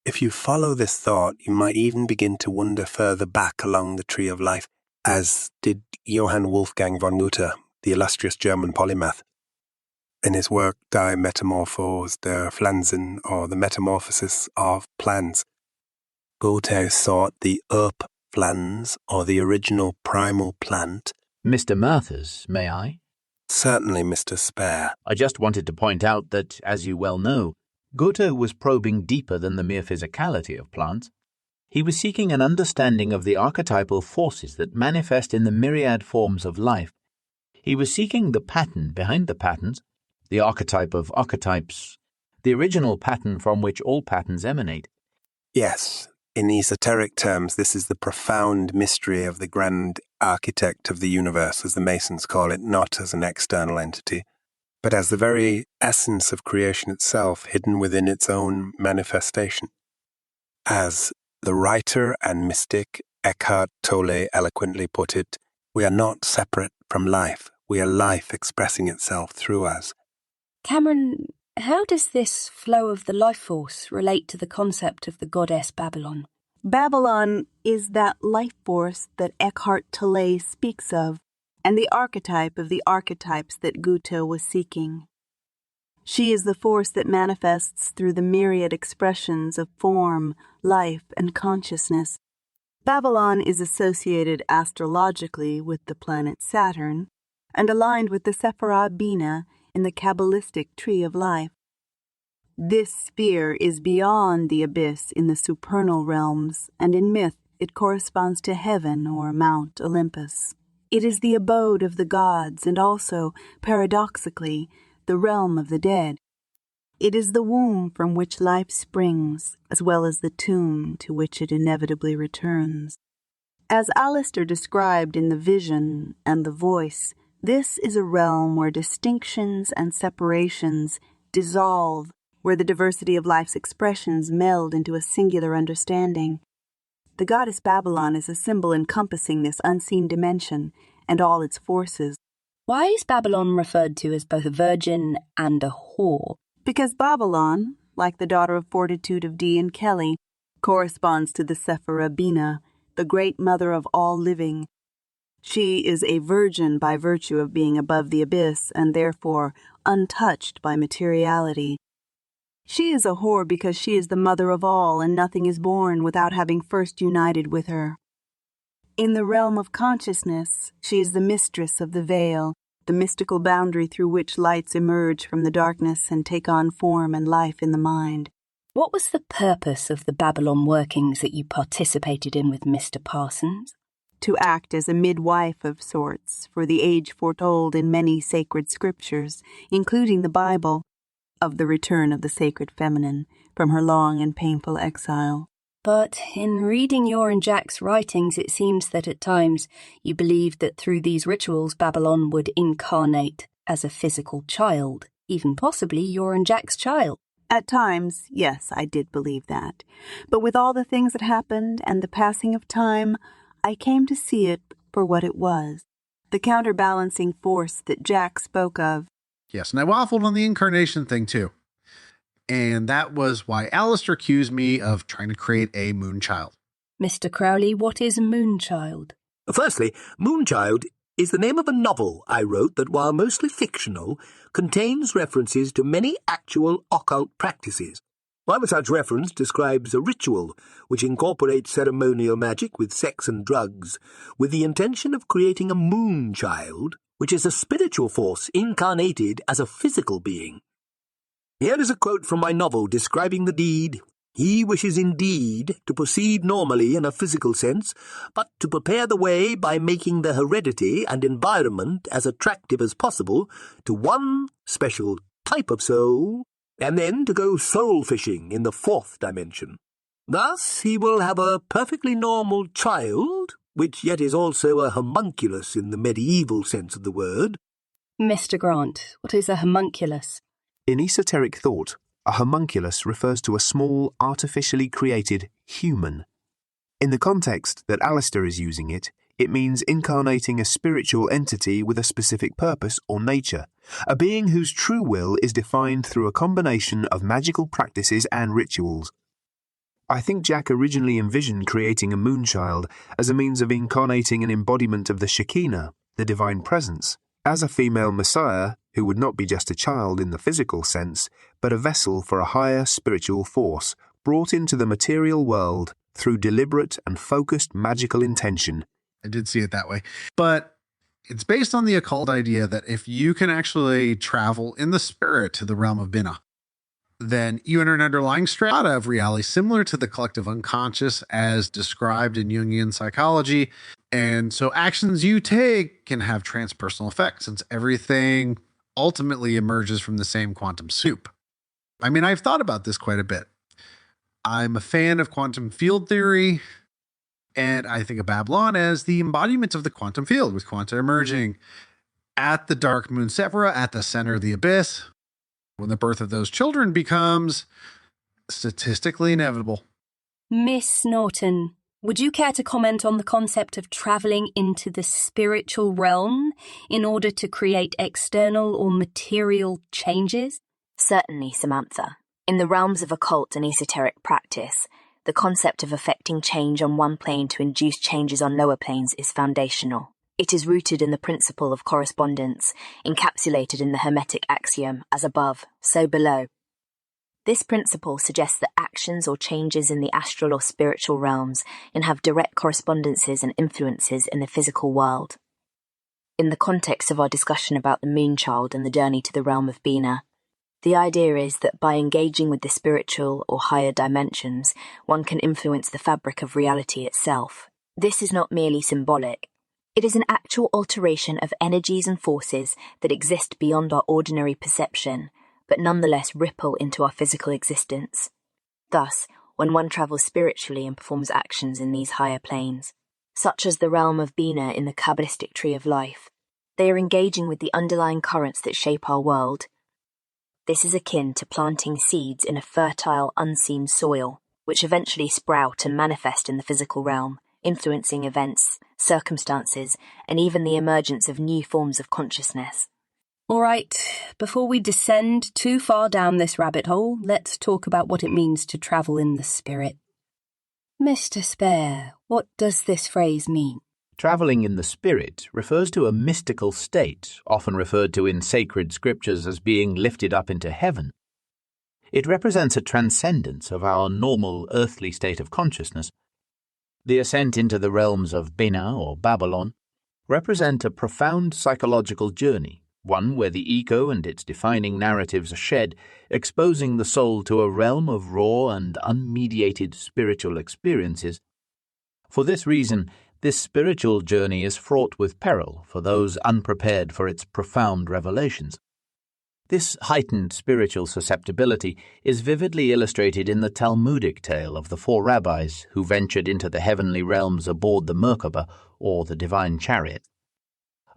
If you follow this thought, you might even begin to wander further back along the tree of life, as did Johann Wolfgang von Goethe, the illustrious German polymath. In his work Die Metamorphose der Pflanzen, or The Metamorphosis of Plants, Goethe sought the Urpflanz, or the original primal plant. Mr. Mathers, may I? Certainly, Mr. Spare. I just wanted to point out that, as you well know, Goethe was probing deeper than the mere physicality of plants. He was seeking an understanding of the archetypal forces that manifest in the myriad forms of life. He was seeking the pattern behind the patterns, the archetype of archetypes, the original pattern from which all patterns emanate. Yes, in esoteric terms, this is the profound mystery of the grand architect of the universe, as the Masons call it, not as an external entity, but as the very essence of creation itself, hidden within its own manifestation. As the writer and mystic Eckhart Tolle eloquently put it, we are not separate from life. We are life expressing itself through us. Cameron, how does this flow of the life force relate to the concept of the goddess Babalon? Babalon is that life force that Eckhart Tolle speaks of, and the archetype of the archetypes that Goethe was seeking. She is the force that manifests through the myriad expressions of form, life, and consciousness. Babalon is associated astrologically with the planet Saturn and aligned with the Sephirah Bina in the Kabbalistic tree of life. This sphere is beyond the abyss in the supernal realms, and in myth it corresponds to heaven or Mount Olympus. It is the abode of the gods and also, paradoxically, the realm of the dead. It is the womb from which life springs, as well as the tomb to which it inevitably returns. As Aleister described in The Vision and The Voice, this is a realm where distinctions and separations dissolve, where the diversity of life's expressions meld into a singular understanding. The goddess Babalon is a symbol encompassing this unseen dimension and all its forces. Why is Babalon referred to as both a virgin and a whore? Because Babalon, like the daughter of fortitude of Dion Kelly, corresponds to the Sephirah Bina, the great mother of all living. She is a virgin by virtue of being above the abyss and therefore untouched by materiality. She is a whore because she is the mother of all and nothing is born without having first united with her. In the realm of consciousness, she is the mistress of the veil, the mystical boundary through which lights emerge from the darkness and take on form and life in the mind. What was the purpose of the Babalon workings that you participated in with Mr. Parsons? To act as a midwife of sorts for the age foretold in many sacred scriptures, including the Bible, of the return of the sacred feminine from her long and painful exile. But in reading your and Jack's writings, it seems that at times you believed that through these rituals Babalon would incarnate as a physical child, even possibly your and Jack's child. At times, yes, I did believe that. But with all the things that happened and the passing of time, I came to see it for what it was, the counterbalancing force that Jack spoke of. Yes, and I waffled on the incarnation thing too. And that was why Aleister accused me of trying to create a Moonchild. Mr. Crowley, what is a Moonchild? Firstly, Moonchild is the name of a novel I wrote that, while mostly fictional, contains references to many actual occult practices. One such reference describes a ritual which incorporates ceremonial magic with sex and drugs, with the intention of creating a Moonchild, which is a spiritual force incarnated as a physical being. Here is a quote from my novel describing the deed. He wishes indeed to proceed normally in a physical sense, but to prepare the way by making the heredity and environment as attractive as possible to one special type of soul, and then to go soul fishing in the fourth dimension. Thus he will have a perfectly normal child, which yet is also a homunculus in the medieval sense of the word. Mr. Grant, what is a homunculus? In esoteric thought, a homunculus refers to a small, artificially created human. In the context that Aleister is using it, it means incarnating a spiritual entity with a specific purpose or nature, a being whose true will is defined through a combination of magical practices and rituals. I think Jack originally envisioned creating a Moonchild as a means of incarnating an embodiment of the Shekinah, the divine presence, as a female messiah who would not be just a child in the physical sense, but a vessel for a higher spiritual force brought into the material world through deliberate and focused magical intention. I did see it that way. But it's based on the occult idea that if you can actually travel in the spirit to the realm of Bina, then you enter an underlying strata of reality similar to the collective unconscious as described in Jungian psychology. And so actions you take can have transpersonal effects since everything ultimately emerges from the same quantum soup. I mean, I've thought about this quite a bit. I'm a fan of quantum field theory, and I think of Babalon as the embodiment of the quantum field, with quanta emerging at the dark moon Sephirah, at the center of the abyss, when the birth of those children becomes statistically inevitable. Miss Norton, Would you care to comment on the concept of travelling into the spiritual realm in order to create external or material changes? Certainly, Samantha. In the realms of occult and esoteric practice, the concept of effecting change on one plane to induce changes on lower planes is foundational. It is rooted in the principle of correspondence, encapsulated in the Hermetic axiom, as above, so below. This principle suggests that actions or changes in the astral or spiritual realms can have direct correspondences and influences in the physical world. In the context of our discussion about the Moonchild and the journey to the realm of Bina, the idea is that by engaging with the spiritual or higher dimensions, one can influence the fabric of reality itself. This is not merely symbolic. It is an actual alteration of energies and forces that exist beyond our ordinary perception, but nonetheless ripple into our physical existence. Thus, when one travels spiritually and performs actions in these higher planes, such as the realm of Bina in the Kabbalistic tree of life, they are engaging with the underlying currents that shape our world. This is akin to planting seeds in a fertile, unseen soil, which eventually sprout and manifest in the physical realm, influencing events, circumstances, and even the emergence of new forms of consciousness. All right, before we descend too far down this rabbit hole, let's talk about what it means to travel in the spirit. Mr. Spare, what does this phrase mean? Travelling in the spirit refers to a mystical state, often referred to in sacred scriptures as being lifted up into heaven. It represents a transcendence of our normal earthly state of consciousness. The ascent into the realms of Bina or Babalon represent a profound psychological journey, one where the ego and its defining narratives are shed, exposing the soul to a realm of raw and unmediated spiritual experiences. For this reason, this spiritual journey is fraught with peril for those unprepared for its profound revelations. This heightened spiritual susceptibility is vividly illustrated in the Talmudic tale of the 4 rabbis who ventured into the heavenly realms aboard the Merkaba, or the divine chariot.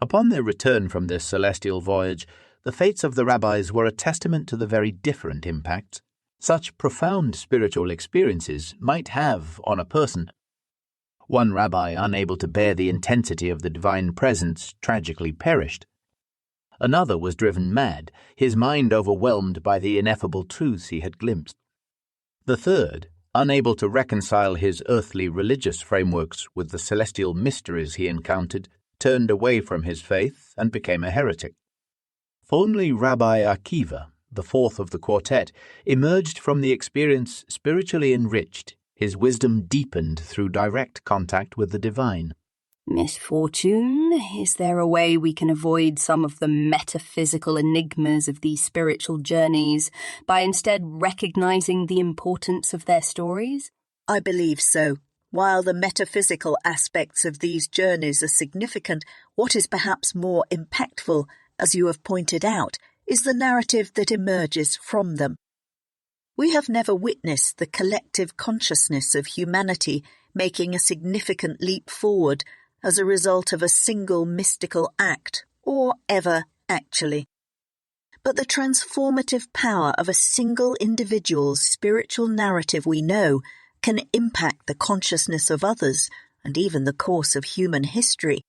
Upon their return from this celestial voyage, the fates of the rabbis were a testament to the very different impacts such profound spiritual experiences might have on a person. One rabbi, unable to bear the intensity of the divine presence, tragically perished. Another was driven mad, his mind overwhelmed by the ineffable truths he had glimpsed. The third, unable to reconcile his earthly religious frameworks with the celestial mysteries he encountered, turned away from his faith and became a heretic. Only Rabbi Akiva, the fourth of the quartet, emerged from the experience spiritually enriched, his wisdom deepened through direct contact with the divine. Miss Fortune, is there a way we can avoid some of the metaphysical enigmas of these spiritual journeys by instead recognizing the importance of their stories? I believe so. While the metaphysical aspects of these journeys are significant, what is perhaps more impactful, as you have pointed out, is the narrative that emerges from them. We have never witnessed the collective consciousness of humanity making a significant leap forward as a result of a single mystical act, or ever actually. But the transformative power of a single individual's spiritual narrative, we know, can impact the consciousness of others and even the course of human history.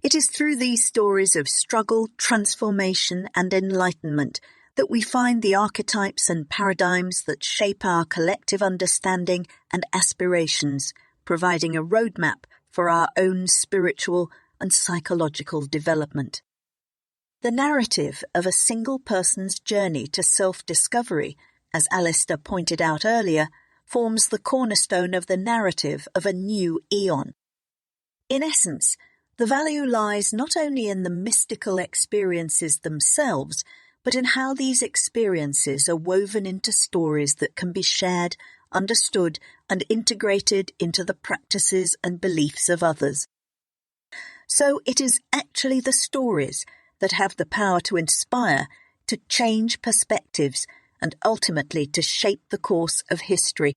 It is through these stories of struggle, transformation, and enlightenment that we find the archetypes and paradigms that shape our collective understanding and aspirations, providing a roadmap for our own spiritual and psychological development. The narrative of a single person's journey to self-discovery, as Aleister pointed out earlier, forms the cornerstone of the narrative of a new Aeon. In essence, the value lies not only in the mystical experiences themselves, but in how these experiences are woven into stories that can be shared, understood, and integrated into the practices and beliefs of others. So it is actually the stories that have the power to inspire, to change perspectives, and ultimately to shape the course of history.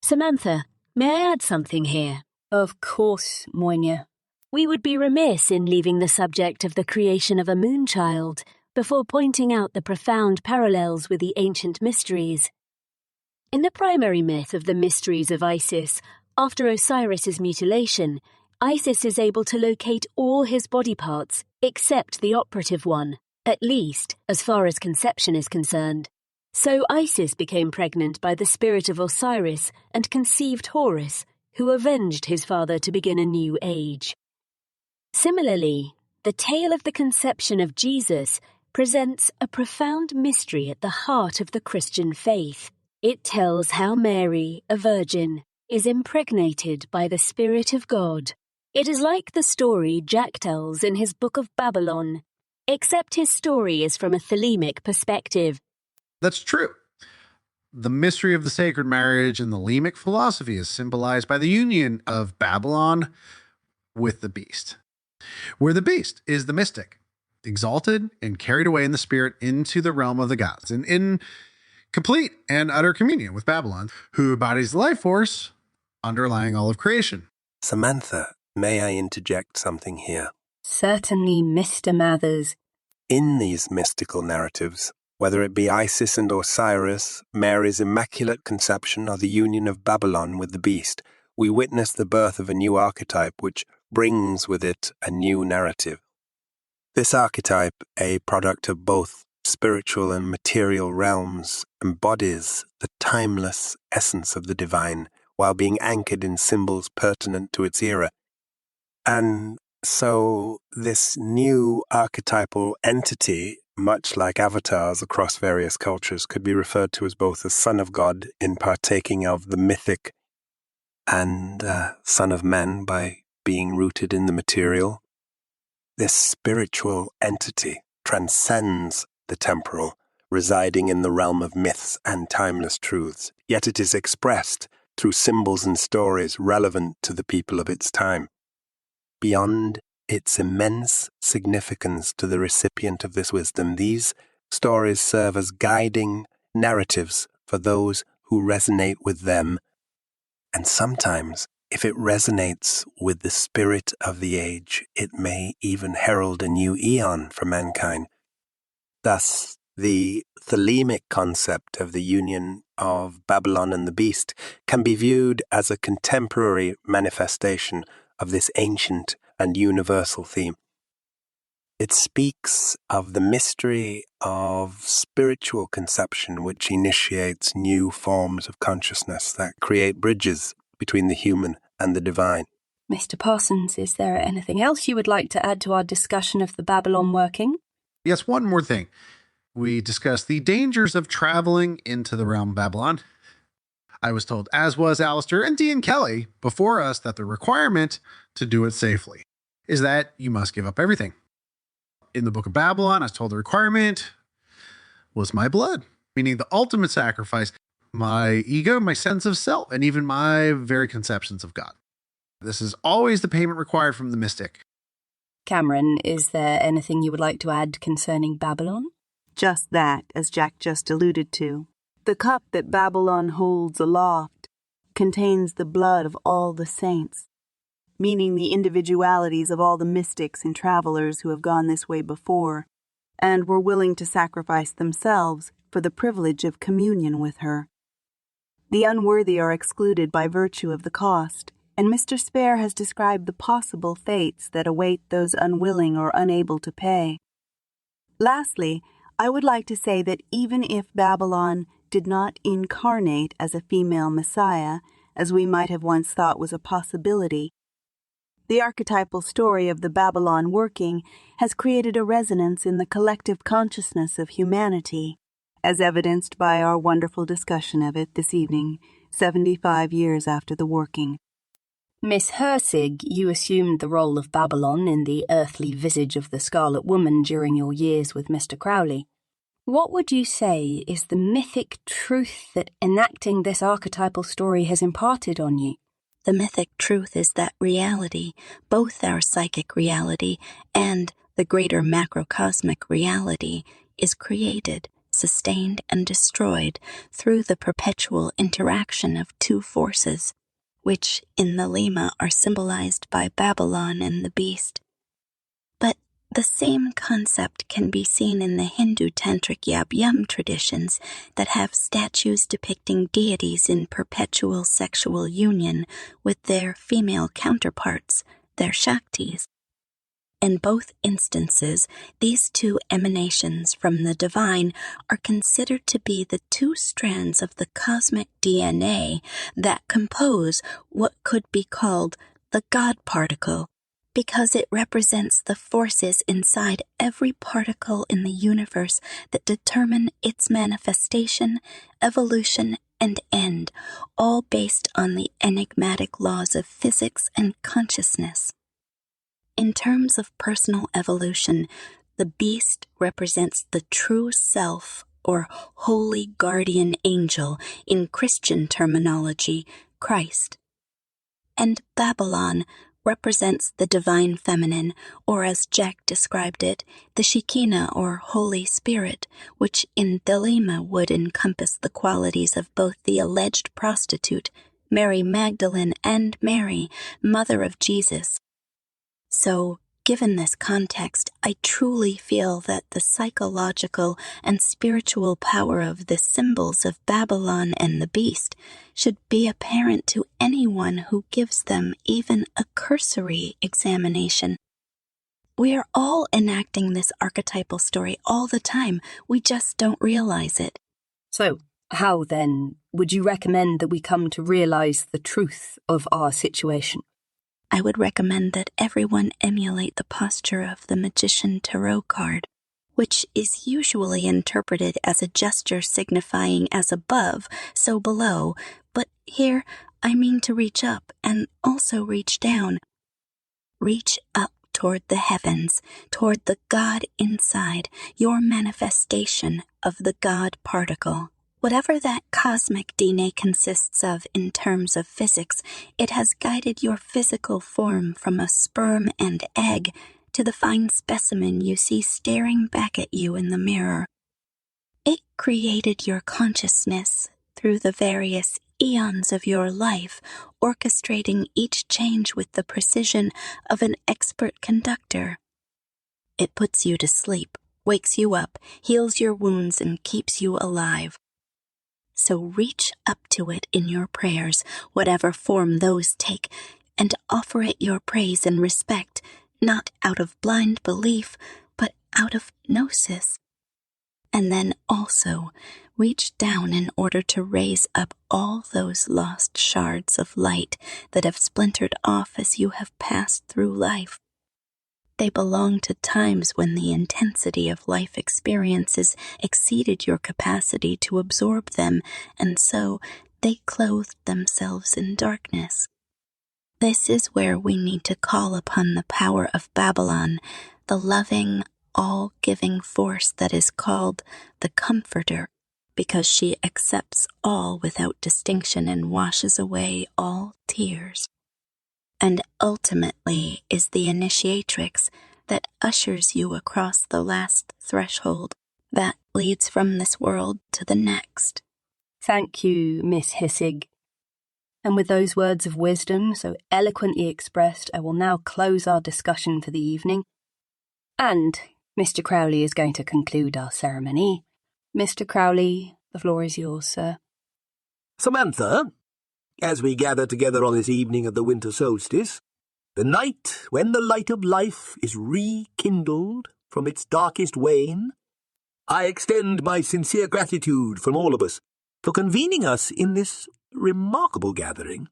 Samantha, may I add something here? Of course, Moina. We would be remiss in leaving the subject of the creation of a Moonchild before pointing out the profound parallels with the ancient mysteries. In the primary myth of the mysteries of Isis, After Osiris's mutilation, Isis is able to locate all his body parts except the operative one, at least as far as conception is concerned. So Isis became pregnant by the spirit of Osiris and conceived Horus, who avenged his father to begin a new age. Similarly, the tale of the conception of Jesus presents a profound mystery at the heart of the Christian faith. It tells how Mary, a virgin, is impregnated by the Spirit of God. It is like the story Jack tells in his book of Babalon, except his story is from a Thelemic perspective. That's true. The mystery of the sacred marriage in the Thelemic philosophy is symbolized by the union of Babalon with the beast, where the beast is the mystic, exalted and carried away in the spirit into the realm of the gods, and in complete and utter communion with Babalon, who embodies the life force underlying all of creation. Samantha, may I interject something here? Certainly, Mr. Mathers. In these mystical narratives, whether it be Isis and Osiris, Mary's immaculate conception, or the union of Babalon with the beast, we witness the birth of a new archetype which brings with it a new narrative. This archetype, a product of both spiritual and material realms, embodies the timeless essence of the divine while being anchored in symbols pertinent to its era. And so this new archetypal entity, much like avatars across various cultures, could be referred to as both a son of God in partaking of the mythic and son of man by being rooted in the material. This spiritual entity transcends the temporal, residing in the realm of myths and timeless truths, yet it is expressed through symbols and stories relevant to the people of its time. Beyond its immense significance to the recipient of this wisdom, these stories serve as guiding narratives for those who resonate with them, and sometimes, if it resonates with the spirit of the age, it may even herald a new Aeon for mankind. Thus, the Thelemic concept of the union of Babalon and the beast can be viewed as a contemporary manifestation of this ancient and universal theme. It speaks of the mystery of spiritual conception which initiates new forms of consciousness that create bridges between the human and the divine. Mr. Parsons, is there anything else you would like to add to our discussion of the Babalon working? Yes, one more thing. We discussed the dangers of traveling into the realm of Babalon. I was told, as was Aleister and Dion Kelly before us, that the requirement to do it safely is that you must give up everything. In the Book of Babalon, I was told the requirement was my blood, meaning the ultimate sacrifice, my ego, my sense of self, and even my very conceptions of God. This is always the payment required from the mystic. Cameron, is there anything you would like to add concerning Babalon? Just that, as Jack just alluded to. The cup that Babalon holds aloft contains the blood of all the saints, meaning the individualities of all the mystics and travelers who have gone this way before, and were willing to sacrifice themselves for the privilege of communion with her. The unworthy are excluded by virtue of the cost, and Mr. Spare has described the possible fates that await those unwilling or unable to pay. Lastly, I would like to say that even if Babalon did not incarnate as a female messiah, as we might have once thought was a possibility, the archetypal story of the Babalon working has created a resonance in the collective consciousness of humanity, as evidenced by our wonderful discussion of it this evening, 75 years after the working. Miss Hirsig, you assumed the role of Babalon in the earthly visage of the Scarlet Woman during your years with Mr. Crowley. What would you say is the mythic truth that enacting this archetypal story has imparted on you? The mythic truth is that reality, both our psychic reality and the greater macrocosmic reality, is created, sustained, and destroyed through the perpetual interaction of two forces, which in the Lema are symbolized by Babalon and the beast. But The same concept can be seen in the Hindu tantric Yab-Yum traditions that have statues depicting deities in perpetual sexual union with their female counterparts, their Shaktis. In both instances, these two emanations from the divine are considered to be the two strands of the cosmic DNA that compose what could be called the God particle, because it represents the forces inside every particle in the universe that determine its manifestation, evolution, and end, all based on the enigmatic laws of physics and consciousness. In terms of personal evolution, the beast represents the true self, or holy guardian angel, in Christian terminology, Christ. And Babalon represents the divine feminine, or as Jack described it, the Shekinah or Holy Spirit, which in Thelema would encompass the qualities of both the alleged prostitute, Mary Magdalene, and Mary, mother of Jesus. So, given this context, I truly feel that the psychological and spiritual power of the symbols of Babalon and the beast should be apparent to anyone who gives them even a cursory examination. We are all enacting this archetypal story all the time, we just don't realize it. So, how then would you recommend that we come to realize the truth of our situation? I would recommend that everyone emulate the posture of the Magician Tarot card, which is usually interpreted as a gesture signifying as above, so below, but here I mean to reach up and also reach down. Reach up toward the heavens, toward the God inside, your manifestation of the God particle. Whatever that cosmic DNA consists of in terms of physics, it has guided your physical form from a sperm and egg to the fine specimen you see staring back at you in the mirror. It created your consciousness through the various eons of your life, orchestrating each change with the precision of an expert conductor. It puts you to sleep, wakes you up, heals your wounds, and keeps you alive. So reach up to it in your prayers, whatever form those take, and offer it your praise and respect, not out of blind belief, but out of gnosis. And then also reach down in order to raise up all those lost shards of light that have splintered off as you have passed through life. They belong to times when the intensity of life experiences exceeded your capacity to absorb them, and so they clothed themselves in darkness. This is where we need to call upon the power of Babalon, the loving, all-giving force that is called the Comforter, because she accepts all without distinction and washes away all tears. And ultimately is the initiatrix that ushers you across the last threshold that leads from this world to the next. Thank you, Miss Hirsig. And with those words of wisdom so eloquently expressed, I will now close our discussion for the evening. And Mr. Crowley is going to conclude our ceremony. Mr. Crowley, the floor is yours, sir. Samantha, as we gather together on this evening of the Winter Solstice, the night when the light of life is rekindled from its darkest wane, I extend my sincere gratitude from all of us for convening us in this remarkable gathering.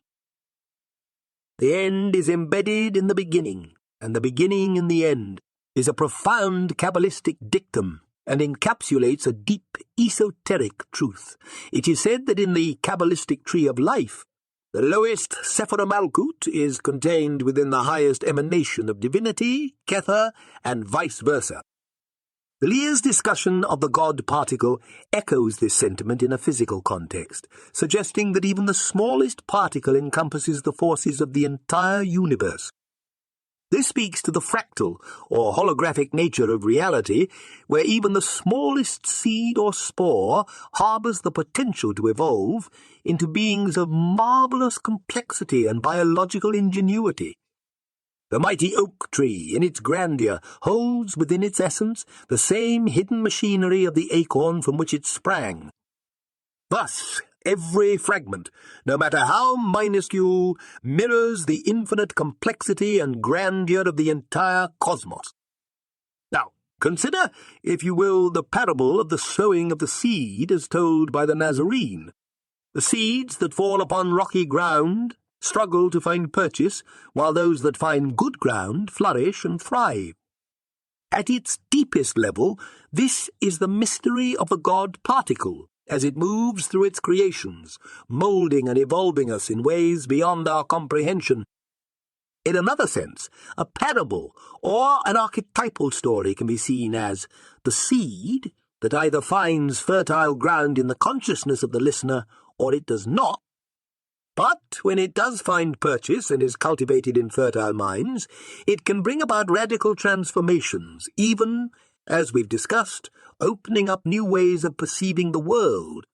The end is embedded in the beginning, and the beginning in the end is a profound Kabbalistic dictum and encapsulates a deep esoteric truth. It is said that in the Kabbalistic tree of life, the lowest Sephira Malkut is contained within the highest emanation of divinity, Kether, and vice versa. Leah's discussion of the God particle echoes this sentiment in a physical context, suggesting that even the smallest particle encompasses the forces of the entire universe. This speaks to the fractal or holographic nature of reality, where even the smallest seed or spore harbors the potential to evolve into beings of marvelous complexity and biological ingenuity. The mighty oak tree, in its grandeur, holds within its essence the same hidden machinery of the acorn from which it sprang. Thus, every fragment, no matter how minuscule, mirrors the infinite complexity and grandeur of the entire cosmos. Now, consider, if you will, the parable of the sowing of the seed as told by the Nazarene. The seeds that fall upon rocky ground struggle to find purchase, while those that find good ground flourish and thrive. At its deepest level, this is the mystery of the God particle, as it moves through its creations, moulding and evolving us in ways beyond our comprehension. In another sense, a parable or an archetypal story can be seen as the seed that either finds fertile ground in the consciousness of the listener or it does not. But when it does find purchase and is cultivated in fertile minds, it can bring about radical transformations, even, as we've discussed, opening up new ways of perceiving the world.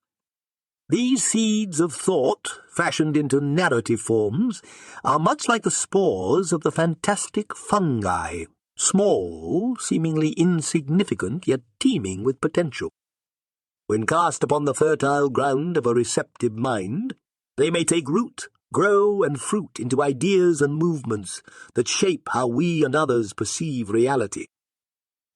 These seeds of thought, fashioned into narrative forms, are much like the spores of the fantastic fungi, small, seemingly insignificant, yet teeming with potential. When cast upon the fertile ground of a receptive mind, they may take root, grow, and fruit into ideas and movements that shape how we and others perceive reality.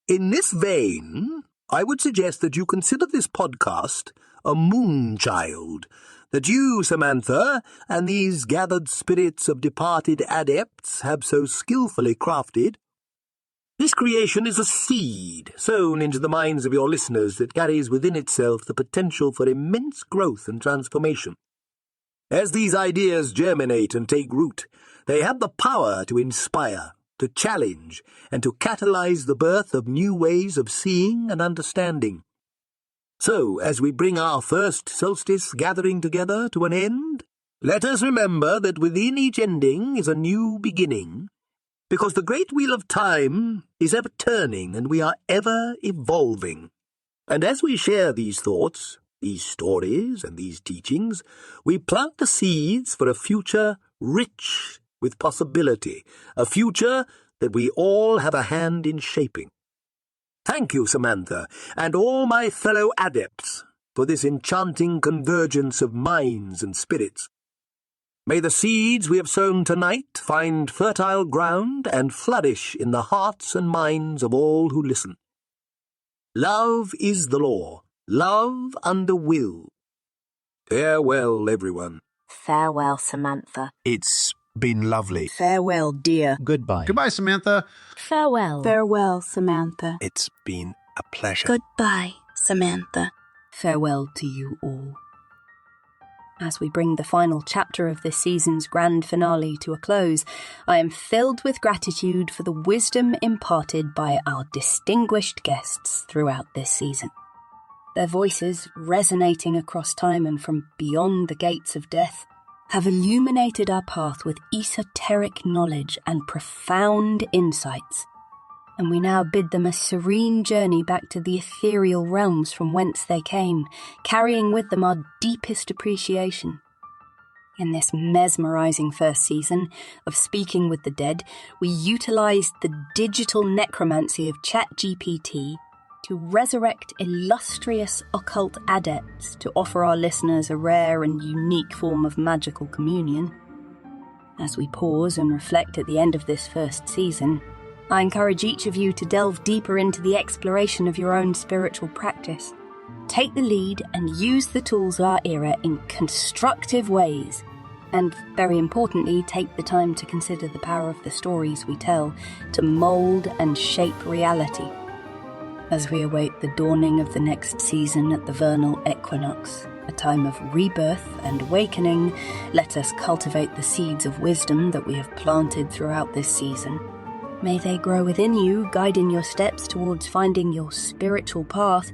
In this vein, I would suggest that you consider this podcast a Moonchild, that you, Samantha, and these gathered spirits of departed adepts have so skillfully crafted. This creation is a seed sown into the minds of your listeners that carries within itself the potential for immense growth and transformation. As these ideas germinate and take root, they have the power to inspire, to challenge, and to catalyze the birth of new ways of seeing and understanding. So, as we bring our first solstice gathering together to an end, let us remember that within each ending is a new beginning, because the great wheel of time is ever turning and we are ever evolving. And as we share these thoughts, these stories and these teachings, we plant the seeds for a future rich with possibility, a future that we all have a hand in shaping. Thank you, Samantha, and all my fellow adepts, for this enchanting convergence of minds and spirits. May the seeds we have sown tonight find fertile ground and flourish in the hearts and minds of all who listen. Love is the law. Love under will. Farewell, everyone. Farewell, Samantha. It's been lovely. Farewell, dear. Goodbye. Goodbye, Samantha. Farewell. Farewell, Samantha. It's been a pleasure. Goodbye, Samantha. Farewell to you all. As we bring the final chapter of this season's grand finale to a close, I am filled with gratitude for the wisdom imparted by our distinguished guests throughout this season. Their voices, resonating across time and from beyond the gates of death, have illuminated our path with esoteric knowledge and profound insights, and we now bid them a serene journey back to the ethereal realms from whence they came, carrying with them our deepest appreciation. In this mesmerizing first season of Speaking with the Dead, we utilized the digital necromancy of ChatGPT to resurrect illustrious occult adepts to offer our listeners a rare and unique form of magical communion. As we pause and reflect at the end of this first season, I encourage each of you to delve deeper into the exploration of your own spiritual practice. Take the lead and use the tools of our era in constructive ways, and very importantly, take the time to consider the power of the stories we tell to mould and shape reality. As we await the dawning of the next season at the vernal equinox, a time of rebirth and awakening, let us cultivate the seeds of wisdom that we have planted throughout this season. May they grow within you, guiding your steps towards finding your spiritual path,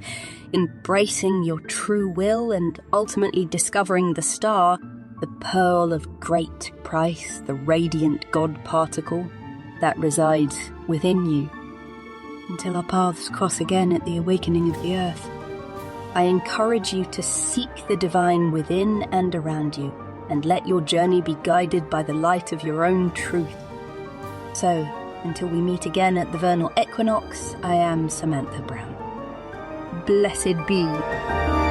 embracing your true will, and ultimately discovering the star, the pearl of great price, the radiant God particle that resides within you. Until our paths cross again at the awakening of the earth, I encourage you to seek the divine within and around you, and let your journey be guided by the light of your own truth. So, until we meet again at the vernal equinox, I am Samantha Brown. Blessed be.